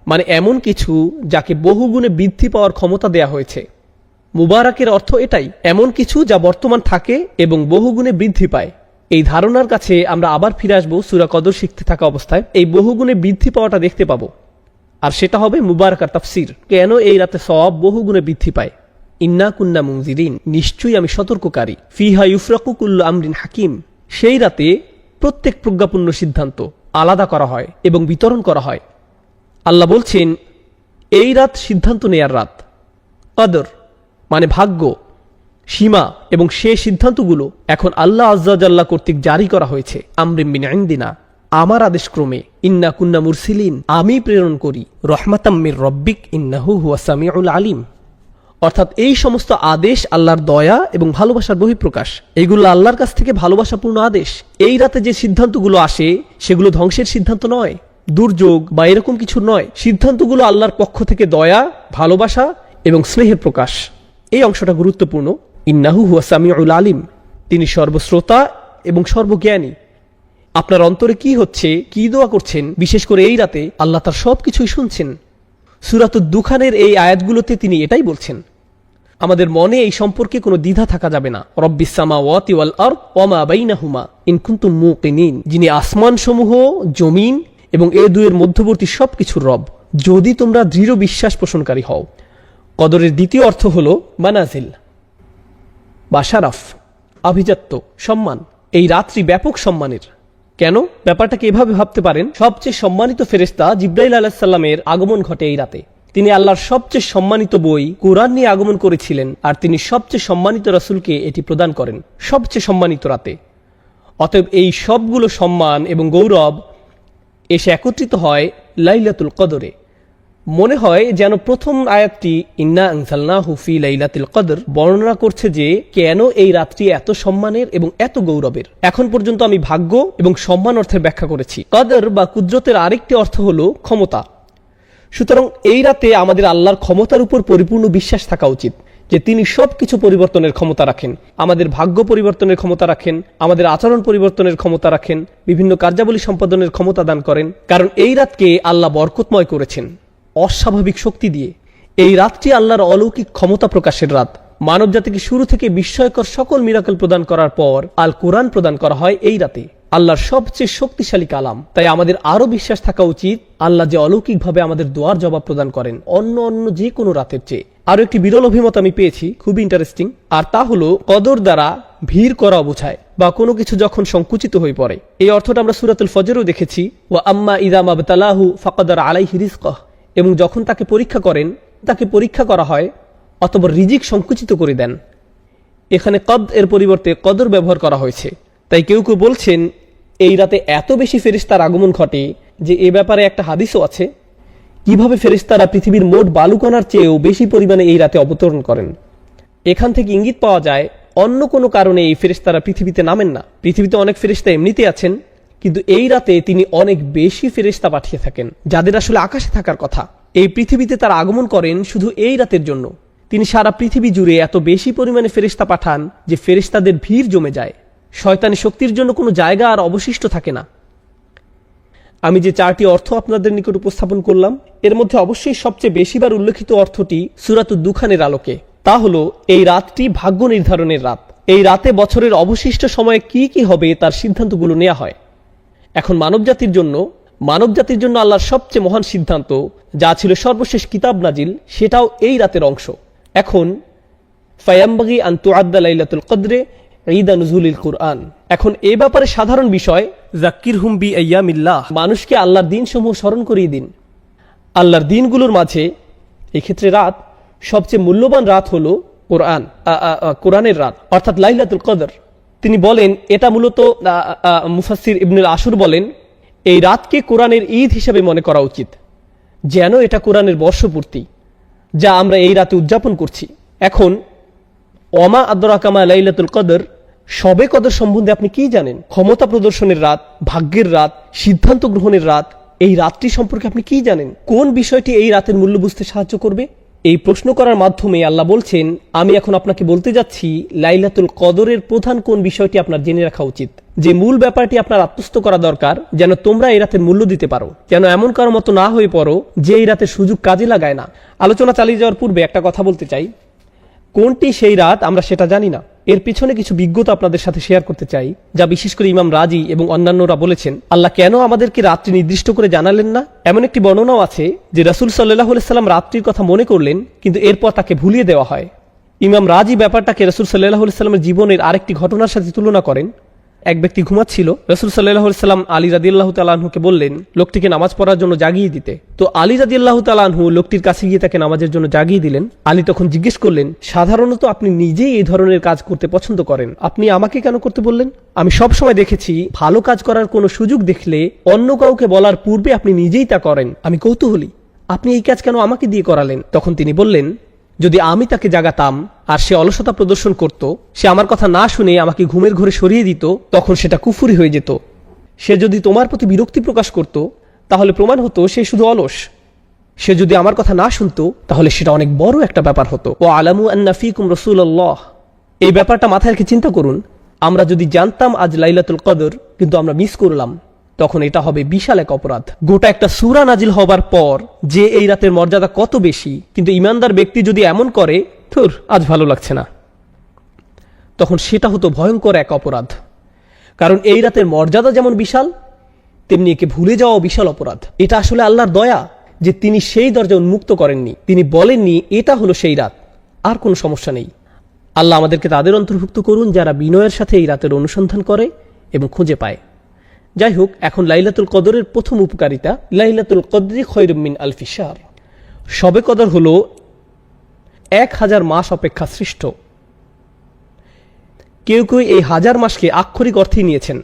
মানে এমন কিছু যাকে বহুগুণে বৃদ্ধি পাওয়ার ক্ষমতা দেয়া হয়েছে। মুবারাকের অর্থ এটাই, এমন কিছু যা বর্তমান থাকে এবং বহুগুণে বৃদ্ধি পায়। এই ধারণার কাছে আমরা আবার ফিরে আসবো সূরা কদর শিখতে থাকা অবস্থায়। এই বহুগুণে বৃদ্ধি পাওয়াটা দেখতে পাবো, আর সেটা হবে মুবারাকার তাফসীর। কেন এই রাতে সওয়াব বহুগুণে বৃদ্ধি পায়? ইন্না কুন্না মুনজিরিন, নিশ্চয়ই আমি সতর্ককারী। ফিহা ইউফরাকু কুল্লু আমরিন হাকিম, সেই রাতে প্রত্যেক প্রজ্ঞাপূর্ণ সিদ্ধান্ত আলাদা করা হয় এবং বিতরণ করা হয়। আল্লাহ বলছেন এই রাত সিদ্ধান্ত নেয়ার রাত। কদর মানে ভাগ্য, সীমা এবং সে সিদ্ধান্তগুলো এখন আল্লাহ আজ্জা জাল্লা কর্তৃক জারি করা হয়েছে। আমরিন মিন ইনদিনা, আমার আদেশক্রমে। ইন্না কুন্না মুরসিলিন, আমি প্রেরণ করি। রহমাতাম মির রব্বিক ইন্নাহু হুয়াস সামিউল আলিম, অর্থাৎ এই সমস্ত আদেশ আল্লাহর দয়া এবং ভালোবাসার বহিঃপ্রকাশ। এইগুলো আল্লাহর কাছ থেকে ভালোবাসাপূর্ণ আদেশ। এই রাতে যে সিদ্ধান্তগুলো আসে সেগুলো ধ্বংসের সিদ্ধান্ত নয়, দুর্যোগ বা এরকম কিছু নয়। সিদ্ধান্তগুলো আল্লাহর পক্ষ থেকে দয়া, ভালোবাসা এবং স্নেহের প্রকাশ। এই অংশটা গুরুত্বপূর্ণ। ইন্নাহু হুয়াস সামিউল আলিম, তিনি সর্বশ্রোতা এবং সর্বজ্ঞানী। আপনার অন্তরে কি হচ্ছে, কি দোয়া করছেন, বিশেষ করে এই রাতে আল্লাহ তার সবকিছুই শুনছেন। সূরাতুদ দুখানের এই আয়াতগুলোতে তিনি এটাই বলছেন। আমাদের মনে এই সম্পর্কে কোনো দ্বিধা থাকা যাবে না। রব্বিস সামাওয়াতি ওয়াল আরদ ওয়া মা বাইনাহুমা ইন কুনতুম মুকিনিন, যিনি আসমানসমূহ, জমিন এবং এ দুয়ের মধ্যবর্তী সবকিছুর রব, যদি তোমরা দৃঢ় বিশ্বাস পোষণকারী হও। কদরের দ্বিতীয় অর্থ হলো মানাজিল বা শারাফ, আভিজাত্য, সম্মান। এই রাত্রি ব্যাপক সম্মানের। কেন? ব্যাপারটাকে এভাবে ভাবতে পারেন, সবচেয়ে সম্মানিত ফেরেশতা জিবরাইল আলাইহিস সালামের আগমন ঘটে এই রাতে। তিনি আল্লাহর সবচেয়ে সম্মানিত বই কুরআন নিয়ে আগমন করেছিলেন, আর তিনি সবচেয়ে সম্মানিত রাসূলকে এটি প্রদান করেন সবচেয়ে সম্মানিত রাতে। অতএব এই সবগুলো সম্মান এবং গৌরব এসে একত্রিত হয় লাইলাতুল কদরে। মনে হয় যেন প্রথম আয়াতটি ইন্না আনজালনাহু ফি লাইলাতুল কদর বর্ণনা করছে যে কেন এই রাতটি এত সম্মানের এবং এত গৌরবের। এখন পর্যন্ত আমি ভাগ্য এবং সম্মান অর্থের ব্যাখ্যা করেছি। কদর বা কুদরতের আরেকটি অর্থ হলো ক্ষমতা। সুতরাং এই রাতে আমাদের আল্লাহর ক্ষমতার উপর পরিপূর্ণ বিশ্বাস থাকা উচিত যে তিনি সবকিছু পরিবর্তনের ক্ষমতা রাখেন। আমাদের ভাগ্য পরিবর্তনের ক্ষমতা রাখেন, আমাদের আচরণ পরিবর্তনের ক্ষমতা রাখেন, বিভিন্ন কার্যাবলী সম্পাদনের ক্ষমতা দান করেন। কারণ এই রাতকে আল্লাহ বরকতময় করেছেন অস্বাভাবিক শক্তি দিয়ে। এই রাতটি আল্লাহর অলৌকিক ক্ষমতা প্রকাশের রাত। মানব জাতিকে শুরু থেকে বিস্ময়কর সকল মিরাকল প্রদান করার পর আল কোরআন প্রদান করা হয় এই রাতে, আল্লাহর সবচেয়ে শক্তিশালী কালাম। তাই আমাদের আরো বিশ্বাস থাকা উচিত আল্লাহ যে অলৌকিকভাবে আমাদের দোয়ার জবাব প্রদান করেন অন্য যে কোনো রাতের চেয়ে। আরো একটি বিরল অভিমত আমি পেয়েছি, খুবই ইন্টারেস্টিং, আর তা হলো কদর দ্বারা ভিড় করা বোঝায় বা কোনো কিছু যখন সংকুচিত হয়ে পড়ে। এই অর্থটা আমরা সূরাতুল ফজরেও দেখেছি, ওয়া আম্মা ইযা মাবতালাহু ফাকাদার আলাইহি রিজকাহ, এবং যখন তাকে পরীক্ষা করা হয় অথবা রিজিক সংকুচিত করে দেন। এখানে কদ এর পরিবর্তে কদর ব্যবহার করা হয়েছে। তাই কেউ কেউ বলছেন এই রাতে এত বেশি ফেরেশতার আগমন ঘটে যে এ ব্যাপারে একটা হাদিসও আছে, কিভাবে ফেরেশতারা পৃথিবীর মোট বালুকণার চেয়েও বেশি পরিমাণে এই রাতে অবতরণ করেন। এখান থেকে ইঙ্গিত পাওয়া যায় অন্য কোনো কারণে এই ফেরেশতারা পৃথিবীতে নামেন না। পৃথিবীতে অনেক ফেরেশতা এমনিতে আছেন, কিন্তু এই রাতে তিনি অনেক বেশি ফেরেশতা পাঠিয়ে থাকেন যাদের আসলে আকাশে থাকার কথা। এই পৃথিবীতে তারা আগমন করেন শুধু এই রাতের জন্য। তিনি সারা পৃথিবী জুড়ে এত বেশি পরিমাণে ফেরেশতা পাঠান যে ফেরেশতাদের ভিড় জমে যায়, শয়তানি শক্তির জন্য কোনো জায়গা আর অবশিষ্ট থাকে না। আমি যে 4টি অর্থ আপনাদের নিকট উপস্থাপন করলাম, এর মধ্যে অবশ্যই সবচেয়ে বেশিবার উল্লেখিত অর্থটি সূরাতুদ দুখানের আলোকে। তা হলো এই রাতটি ভাগ্য নির্ধারণের রাত। এই রাতে বছরের অবশিষ্ট সময়ে কি কি হবে তার সিদ্ধান্তগুলো নেওয়া হয়। এখন মানবজাতির জন্য আল্লাহর সবচেয়ে মহান সিদ্ধান্ত, যা ছিল সর্বশেষ কিতাব নাজিল, সেটাও এই রাতের অংশ। এখন ফায়ামবাগি আন তুআদ্দা লাইলাতুল কদরে ঈদা নুজুলিল কুরআন। এখন এ ব্যাপারে সাধারণ বিষয়, যাক্কিরহুম বি আইয়ামিল্লাহ, মানুষকে আল্লাহর দিনসমূহ স্মরণ করিয়ে দিন। আল্লাহর দিনগুলোর মাঝে এই ক্ষেত্রে রাত সবচেয়ে মূল্যবান রাত হলো কোরআনের রাত, অর্থাৎ লাইলাতুল কদর। তিনি বলেন এটা মূলত মুফাসসির ইবনুল আশুর বলেন এই রাতকে কোরআনের ঈদ হিসেবে মনে করা উচিত, যেন এটা কোরআনের বর্ষপূর্তি যা আমরা এই রাতে উদযাপন করছি। এখন ওমা আদরাকা মা লাইলাতুল কদর, শবে কদর সম্বন্ধে আপনি কি জানেন? ক্ষমতা প্রদর্শনের রাত, ভাগ্যের রাত, সিদ্ধান্ত গ্রহণের রাত। এই রাতটি সম্পর্কে আপনি কি জানেন? কোন বিষয়টি এই রাতের মূল্য বুঝতে সাহায্য করবে? এই প্রশ্ন করার মাধ্যমে আল্লাহ বলছেন, আমি এখন আপনাকে বলতে যাচ্ছি লাইলাতুল কদরের প্রধান কোন বিষয়টি আপনার জেনে রাখা উচিত, যে মূল ব্যাপারটি আপনার আত্মস্থ করা দরকার, যেন তোমরা এই রাতের মূল্য দিতে পারো, যেন এমন কারো মতো না হয়ে পড়ো যে এই রাতের সুযোগ কাজে লাগায় না। আলোচনা চালিয়ে যাওয়ার পূর্বে একটা কথা বলতে চাই, কোনটি সেই রাত আমরা সেটা জানি না। এর পিছনে কিছু বিজ্ঞতা আপনাদের সাথে শেয়ার করতে চাই, যা বিশেষ করে ইমাম রাজি এবং অন্যান্যরা বলেছেন। আল্লাহ কেন আমাদেরকে রাত্রি নির্দিষ্ট করে জানালেন না? এমন একটি বর্ণনাও আছে যে রাসূল সাল্লাল্লাহু আলাইহি সাল্লাম রাত্রির কথা মনে করলেন, কিন্তু এরপর তাকে ভুলিয়ে দেওয়া হয়। ইমাম রাজি ব্যাপারটাকে রাসূল সাল্লাল্লাহু আলাইহি সাল্লামের জীবনের আরেকটি ঘটনার সাথে তুলনা করেন। এক ব্যক্তি ঘুমাচ্ছিল, রাসূল সাল্লাল্লাহু আলাইহি সাল্লাম আলী রাদিয়াল্লাহু তাআলা আনহুকে বললেন লোকটিকে নামাজ পড়ার জন্য জাগিয়ে দিতে। তো আলী রাদিয়াল্লাহু তাআলা আনহু লোকটির কাছে গিয়ে তাকে নামাজের জন্য জাগিয়ে দিলেন। আলী তখন জিজ্ঞেস করলেন, সাধারণত আপনি নিজেই এই ধরনের কাজ করতে পছন্দ করেন, আপনি আমাকে কেন করতে বললেন? আমি সব সময় দেখেছি ভালো কাজ করার কোনো সুযোগ দেখলে অন্য কাউকে বলার পূর্বে আপনি নিজেই তা করেন। আমি কৌতূহলী, আপনি এই কাজ কেন আমাকে দিয়ে করালেন? তখন তিনি বললেন, যদি আমি তাকে জাগাতাম আর সে অলসতা প্রদর্শন করত, সে আমার কথা না শুনে আমাকে ঘুমের ঘরে সরিয়ে দিত, তখন সেটা কুফরি হয়ে যেত। সে যদি তোমার প্রতি বিরক্তি প্রকাশ করত, তাহলে প্রমাণ হতো সে শুধু অলস। সে যদি আমার কথা না শুনতো, তাহলে সেটা অনেক বড় একটা ব্যাপার হতো। ও আলামু আন্না ফীকুম রাসূলুল্লাহ, এই ব্যাপারটা মাথায় রেখে চিন্তা করুন, আমরা যদি জানতাম আজ লাইলাতুল কদর কিন্তু আমরা মিস করলাম, তখন এটা হবে বিশাল এক অপরাধ। গোটা একটা সূরা নাজিল হবার পর যে এই রাতের মর্যাদা কত বেশি, কিন্তু ইমানদার ব্যক্তি যদি এমন করে, ধুর আজ ভালো লাগছে না, তখন সেটা হতো ভয়ঙ্কর এক অপরাধ। কারণ এই রাতের মর্যাদা যেমন বিশাল, তেমনি একে ভুলে যাওয়া বিশাল অপরাধ। এটা আসলে আল্লাহর দয়া যে তিনি সেই দরজা উন্মুক্ত করেননি, তিনি বলেননি এটা হলো সেই রাত, আর কোনো সমস্যা নেই। আল্লাহ আমাদেরকে তাদের অন্তর্ভুক্ত করুন যারা বিনয়ের সাথে এই রাতের অনুসন্ধান করে এবং খুঁজে পায়। যাই হোক, এখন লাইলাতুল কদরের প্রথম উপকারিতা, লাইলাতুল কদরি খায়রুম মিন আলফি শাহর। শবে কদর হলো 1000 মাস অপেক্ষা শ্রেষ্ঠ। কেউ কেউ এই 1000 মাসকে আক্ষরিক অর্থেই নিয়েছেন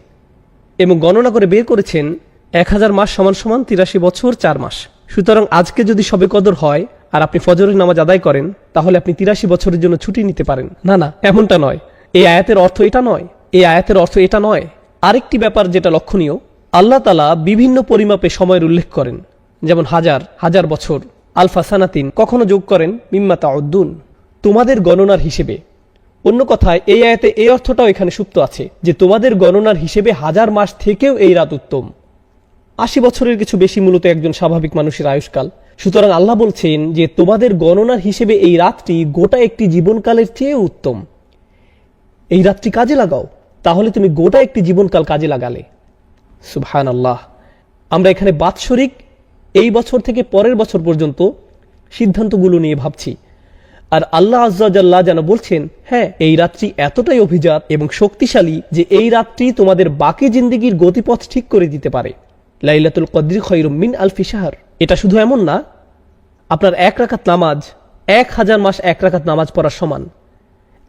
এবং গণনা করে বের করেছেন 1000 মাস সমান সমান 83 বছর 4 মাস। সুতরাং আজকে যদি শবে কদর হয় আর আপনি ফজরের নামাজ আদায় করেন, তাহলে আপনি 83 বছরের জন্য ছুটি নিতে পারেন। না না, এমনটা নয়। এই আয়াতের অর্থ এটা নয়। আরেকটি ব্যাপার যেটা লক্ষণীয়, আল্লাহ তাআলা বিভিন্ন পরিমাপে সময়ের উল্লেখ করেন, যেমন হাজার বছর, আলফা সানাতিন, কখনো যোগ করেন মিম্মা তাউদ্দুন, তোমাদের গণনার হিসেবে। অন্য কথায় এই আয়াতে এই অর্থটাও এখানে সুপ্ত আছে যে তোমাদের গণনার হিসেবে 1000 মাস থেকেও এই রাত উত্তম। 80 বছরের কিছু বেশি মূলত একজন স্বাভাবিক মানুষের আয়ুষ্কাল। সুতরাং আল্লাহ বলছেন যে তোমাদের গণনার হিসেবে এই রাতটি গোটা একটি জীবনকালের চেয়ে উত্তম। এই রাতটি কাজে লাগাও, তাহলে তুমি গোটা একটি জীবনকাল কাজে লাগালে। সুবহানাল্লাহ। আমরা এখানে বাৎসরিক এই বছর থেকে পরের বছর পর্যন্ত সিদ্ধান্তগুলো নিয়ে ভাবছি। আর আল্লাহ আজ্জা ওয়া জাল্লা যেন বলছেন, হ্যাঁ, এই রাত্রি এতটাই অভিজাত এবং শক্তিশালী যে এই রাত্রি তোমাদের বাকি জিন্দেগির গতিপথ ঠিক করে দিতে পারে। লাইলাতুল কদরি খায়রুম মিন আলফি শাহর। এটা শুধু এমন না, আপনার 1 রাকাত নামাজ 1000 মাস 1 রাকাত নামাজ পড়ার সমান,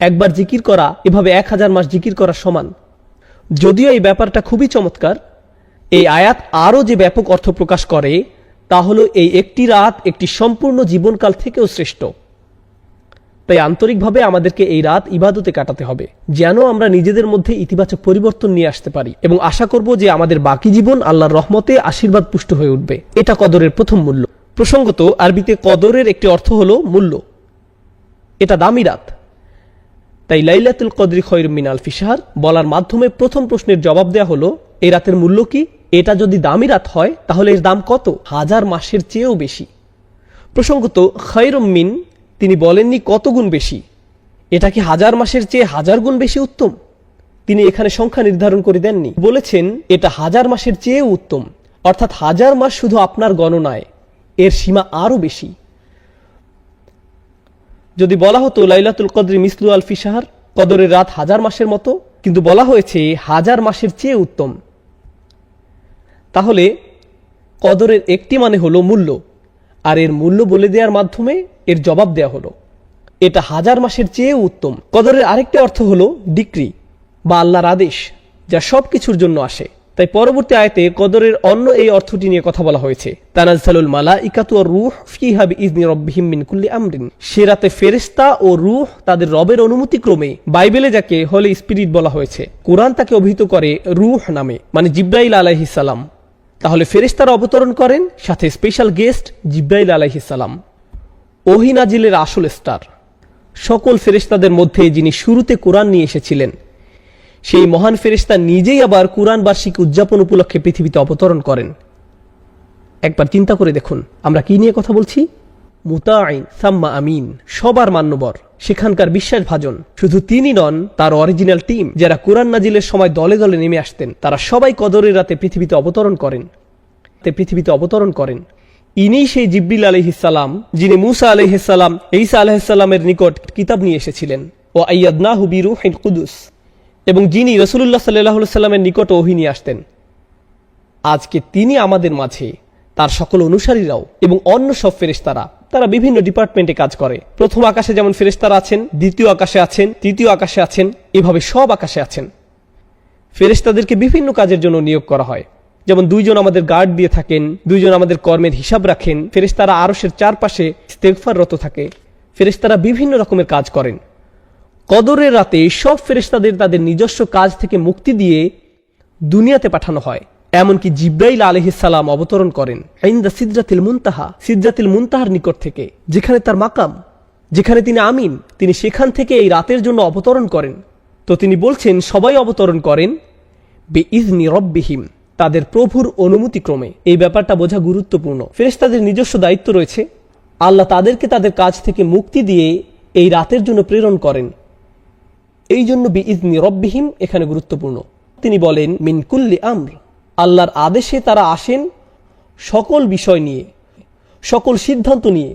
একবার জিকির করা এভাবে 1000 মাস জিকির করার সমান। যদিও এই ব্যাপারটা খুবই চমৎকার, এই আয়াত আরও যে ব্যাপক অর্থ প্রকাশ করে তা হলো এই একটি রাত একটি সম্পূর্ণ জীবনকাল থেকেও শ্রেষ্ঠ। তাই আন্তরিকভাবে আমাদেরকে এই রাত ইবাদতে কাটাতে হবে, যেন আমরা নিজেদের মধ্যে ইতিবাচক পরিবর্তন নিয়ে আসতে পারি এবং আশা করব যে আমাদের বাকি জীবন আল্লাহর রহমতে আশীর্বাদ পুষ্ট হয়ে উঠবে। এটা কদরের প্রথম মূল্য। প্রসঙ্গত, আরবিতে কদরের একটি অর্থ হলো মূল্য। এটা দামি রাত। তাই লাইলাতুল কদরি খায়রুম মিন আলফি শাহর বলার মাধ্যমে প্রথম প্রশ্নের জবাব দেয়া হলো, এই রাতের মূল্য কি? এটা যদি দামি রাত হয় তাহলে এর দাম কত? 1000 মাসের চেয়েও বেশি। প্রসঙ্গত, খায়রুম মিন তিনি বলেননি কত গুণ বেশি, এটা কি 1000 মাসের চেয়ে 1000 গুণ বেশি উত্তম? তিনি এখানে সংখ্যা নির্ধারণ করে দেননি, বলেছেন এটা 1000 মাসের চেয়েও উত্তম, অর্থাৎ 1000 মাস শুধু আপনার গণনায়, এর সীমা আরও বেশি। যদি বলা হতো লাইলাতুল কদরি মিসলু আলফি শাহর, কদরের রাত 1000 মাসের মতো, কিন্তু বলা হয়েছে 1000 মাসের চেয়ে উত্তম, তাহলে কদরের একটি মানে হলো মূল্য, আর এর মূল্য বলে দেওয়ার মাধ্যমে এর জবাব দেয়া হলো এটা 1000 মাসের চেয়েও উত্তম। কদরের আরেকটি অর্থ হলো ডিক্রি বা আল্লাহর আদেশ, যা সব কিছুর জন্য আসে। তাই পরবর্তী আয়াতে কদরের অন্য এই অর্থটি নিয়ে কথা বলা হয়েছে, তানাজ্জালুল মালাইকাতু ওয়ার রূহ ফিহা বিইজনি রাব্বিহিম মিন কুল্লি আমরিন। সে রাতে ফেরেশতা ও রূহ তাদের রবের অনুমতি ক্রমে, বাইবেলে যাকে হোলি স্পিরিট বলা হয়েছে, কোরআন তাকে অভিহিত করে রূহ নামে, মানে জিব্রাইল আলাইহিস সালাম। তাহলে ফেরেশতারা অবতরণ করেন, সাথে স্পেশাল গেস্ট জিব্রাইল আলাইহিস সালাম, ওহী নাজিলের আসল স্টার। সকল ফেরেশতাদের মধ্যে যিনি শুরুতে কোরআন নিয়ে এসেছিলেন, সেই মহান ফেরেশতা নিজেই আবার কোরআন বার্ষিকী উদযাপন উপলক্ষে পৃথিবীতে অবতরণ করেন। একবার চিন্তা করে দেখুন, আমরা কি নিয়ে কথা বলছি? মুতাঈন সাম্মা আমিন, সবার মান্যবর, সেখানকার বিশ্বাসভাজন। শুধু তিনি নন, তার অরিজিনাল টিম যারা কোরআন নাজিলের সময় দলে দলে নেমে আসতেন, তারা সবাই কদরের রাতে পৃথিবীতে অবতরণ করেন। ইনি সেই জিবরিল আলাইহিস সালাম, যিনি মূসা আলাইহিস সালাম, ঈসা আলাইহিস সালামের নিকট কিতাব নিয়ে এসেছিলেন, ও আইয়াদনাহু বিরূহিল কুদুস, এবং যিনি রাসূলুল্লাহ সাল্লাল্লাহু আলাইহি সাল্লামের নিকট ওহী নিয়ে আসতেন। আজকে তিনি আমাদের মাঝে, তার সকল অনুসারীরাও এবং অন্য সব ফেরেশতারা, তারা বিভিন্ন ডিপার্টমেন্টে কাজ করে। প্রথম আকাশে যেমন ফেরেশতারা আছেন, দ্বিতীয় আকাশে আছেন, তৃতীয় আকাশে আছেন, এভাবে সব আকাশে আছেন। ফেরেশতাদেরকে বিভিন্ন কাজের জন্য নিয়োগ করা হয়। যেমন 2 জন আমাদের গার্ড দিয়ে থাকেন, 2 জন আমাদের কর্মের হিসাব রাখেন, ফেরেশতারা আরশের চারপাশে ইস্তেগফাররত থাকে, ফেরেশতারা বিভিন্ন রকমের কাজ করেন। কদরের রাতে সব ফেরেশতাদের তাদের নিজস্ব কাজ থেকে মুক্তি দিয়ে দুনিয়াতে পাঠানো হয়। এমনকি জিব্রাইল আলাইহিস সালাম অবতরণ করেন ইনদা সিদরাতিল মুনতাহা, সিদরাতিল মুনতাহার নিকট থেকে, যেখানে তার মাকাম, যেখানে তিনি আমিন, তিনি সেখান থেকে এই রাতের জন্য অবতরণ করেন। তো তিনি বলছেন সবাই অবতরণ করেন বিইজনি রাব্বিহিম, তাদের প্রভুর অনুমতি ক্রমে। এই ব্যাপারটা বোঝা গুরুত্বপূর্ণ। ফেরেশতাদের নিজস্ব দায়িত্ব রয়েছে, আল্লাহ তাদেরকে তাদের কাজ থেকে মুক্তি দিয়ে এই রাতের জন্য প্রেরণ করেন। এই জন্য বিইজনি রাব্বিহিম এখানে গুরুত্বপূর্ণ। তিনি বলেন মিন কুল্লি আমর, আল্লাহর আদেশে তারা আসেন সকল বিষয় নিয়ে, সকল সিদ্ধান্ত নিয়ে।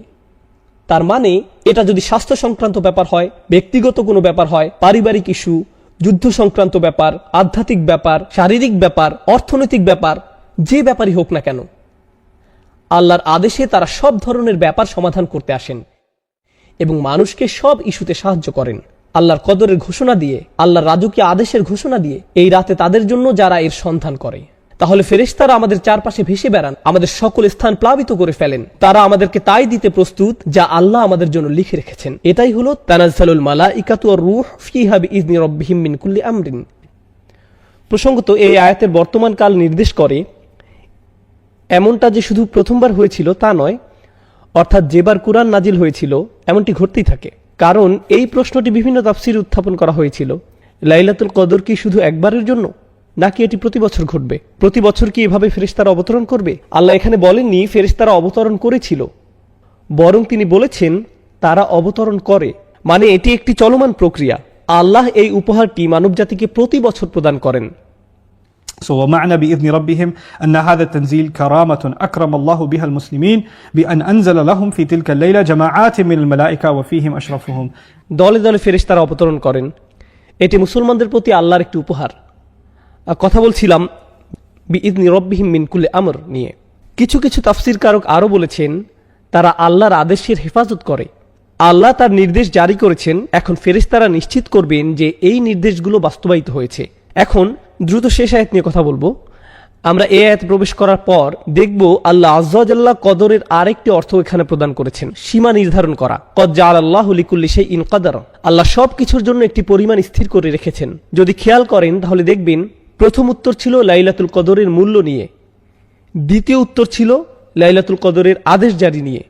তার মানে এটা যদি স্বাস্থ্য সংক্রান্ত ব্যাপার হয়, ব্যক্তিগত কোনো ব্যাপার হয়, পারিবারিক ইস্যু, যুদ্ধ সংক্রান্ত ব্যাপার, আধ্যাত্মিক ব্যাপার, শারীরিক ব্যাপার, অর্থনৈতিক ব্যাপার, যে ব্যাপারই হোক না কেন, আল্লাহর আদেশে তারা সব ধরনের ব্যাপার সমাধান করতে আসেন এবং মানুষকে সব ইস্যুতে সাহায্য করেন। আল্লাহর কদরের ঘোষণা দিয়ে, আল্লাহর রাজকীয় আদেশের ঘোষণা দিয়ে এই রাতে তাদের জন্য যারা এর সন্ধান করে। তাহলে ফেরেশতারা আমাদের চারপাশে ভেসে বেড়ান, আমাদের সকল স্থান প্লাবিত করে ফেলেন। তারা আমাদেরকে তাই দিতে প্রস্তুত যা আল্লাহ আমাদের জন্য লিখে রেখেছেন। এটাই হলো তানাজ্জালুল মালাইকাতু ওয়ার রূহ ফিহা বিইজনি রাব্বিহিম মিন কুল্লি আমরিন। প্রসঙ্গত, এই আয়াতের বর্তমান কাল নির্দেশ করে এমনটা যে শুধু প্রথমবার হয়েছিল তা নয়, অর্থাৎ যেবার কুরআন নাজিল হয়েছিল এমনটি ঘটতেই থাকে। কারণ এই প্রশ্নটি বিভিন্ন তাফসীরে উত্থাপন করা হয়েছিল, লাইলাতুল কদর কি শুধু একবারের জন্য, নাকি এটি প্রতি বছর ঘটবে? প্রতি বছর কি এভাবে ফেরেশতারা অবতরণ করবে? আল্লাহ এখানে বলেননি ফেরেশতারা অবতরণ করেছিল, বরং তিনি বলেছেন তারা অবতরণ করে, মানে এটি একটি চলমান প্রক্রিয়া। আল্লাহ এই উপহারটি মানবজাতিকে প্রতি বছর প্রদান করেন। ومعنى بإذن ربهم أن هذا التنزيل كرامة أكرم الله بها المسلمين بأن أنزل لهم في تلك الليلة جماعات من الملائكة وفيهم أشرفهم. দলে দলে ফেরেশতারা অবতরণ করেন। এটি মুসলমানদের প্রতি আল্লাহর একটি উপহার। কথা বলছিলাম বিইذن রব্বিহিম মিন কুল্লি আমর নিয়ে। কিছু কিছু তাফসীরকারক আরও বলেছেন তারা আল্লাহর আদেশের হেফাজত করে। আল্লাহ তার নির্দেশ জারি করেছেন, এখন ফেরেশতারা নিশ্চিত করবেন যে এই নির্দেশগুলো বাস্তবায়িত হয়েছে। এখন দ্রুত শেষ আয়াত নিয়ে কথা বলবো। আমরা এই আয়াতে প্রবেশ করার পর দেখব আল্লাহ আযজা ওয়া জাল্লা কদরের আরেকটি অর্থ এখানে প্রদান করেছেন, সীমা নির্ধারণ করা। কদ জাআলাল্লাহু লিকুল্লি শাইইন কদরা, আল্লাহ সব কিছুর জন্য একটি পরিমাণ স্থির করে রেখেছেন। যদি খেয়াল করেন তাহলে দেখবেন প্রথম উত্তর ছিল লাইলাতুল কদরের মূল্য নিয়ে, দ্বিতীয় উত্তর ছিল লাইলাতুল কদরের আদেশ জারি নিয়ে,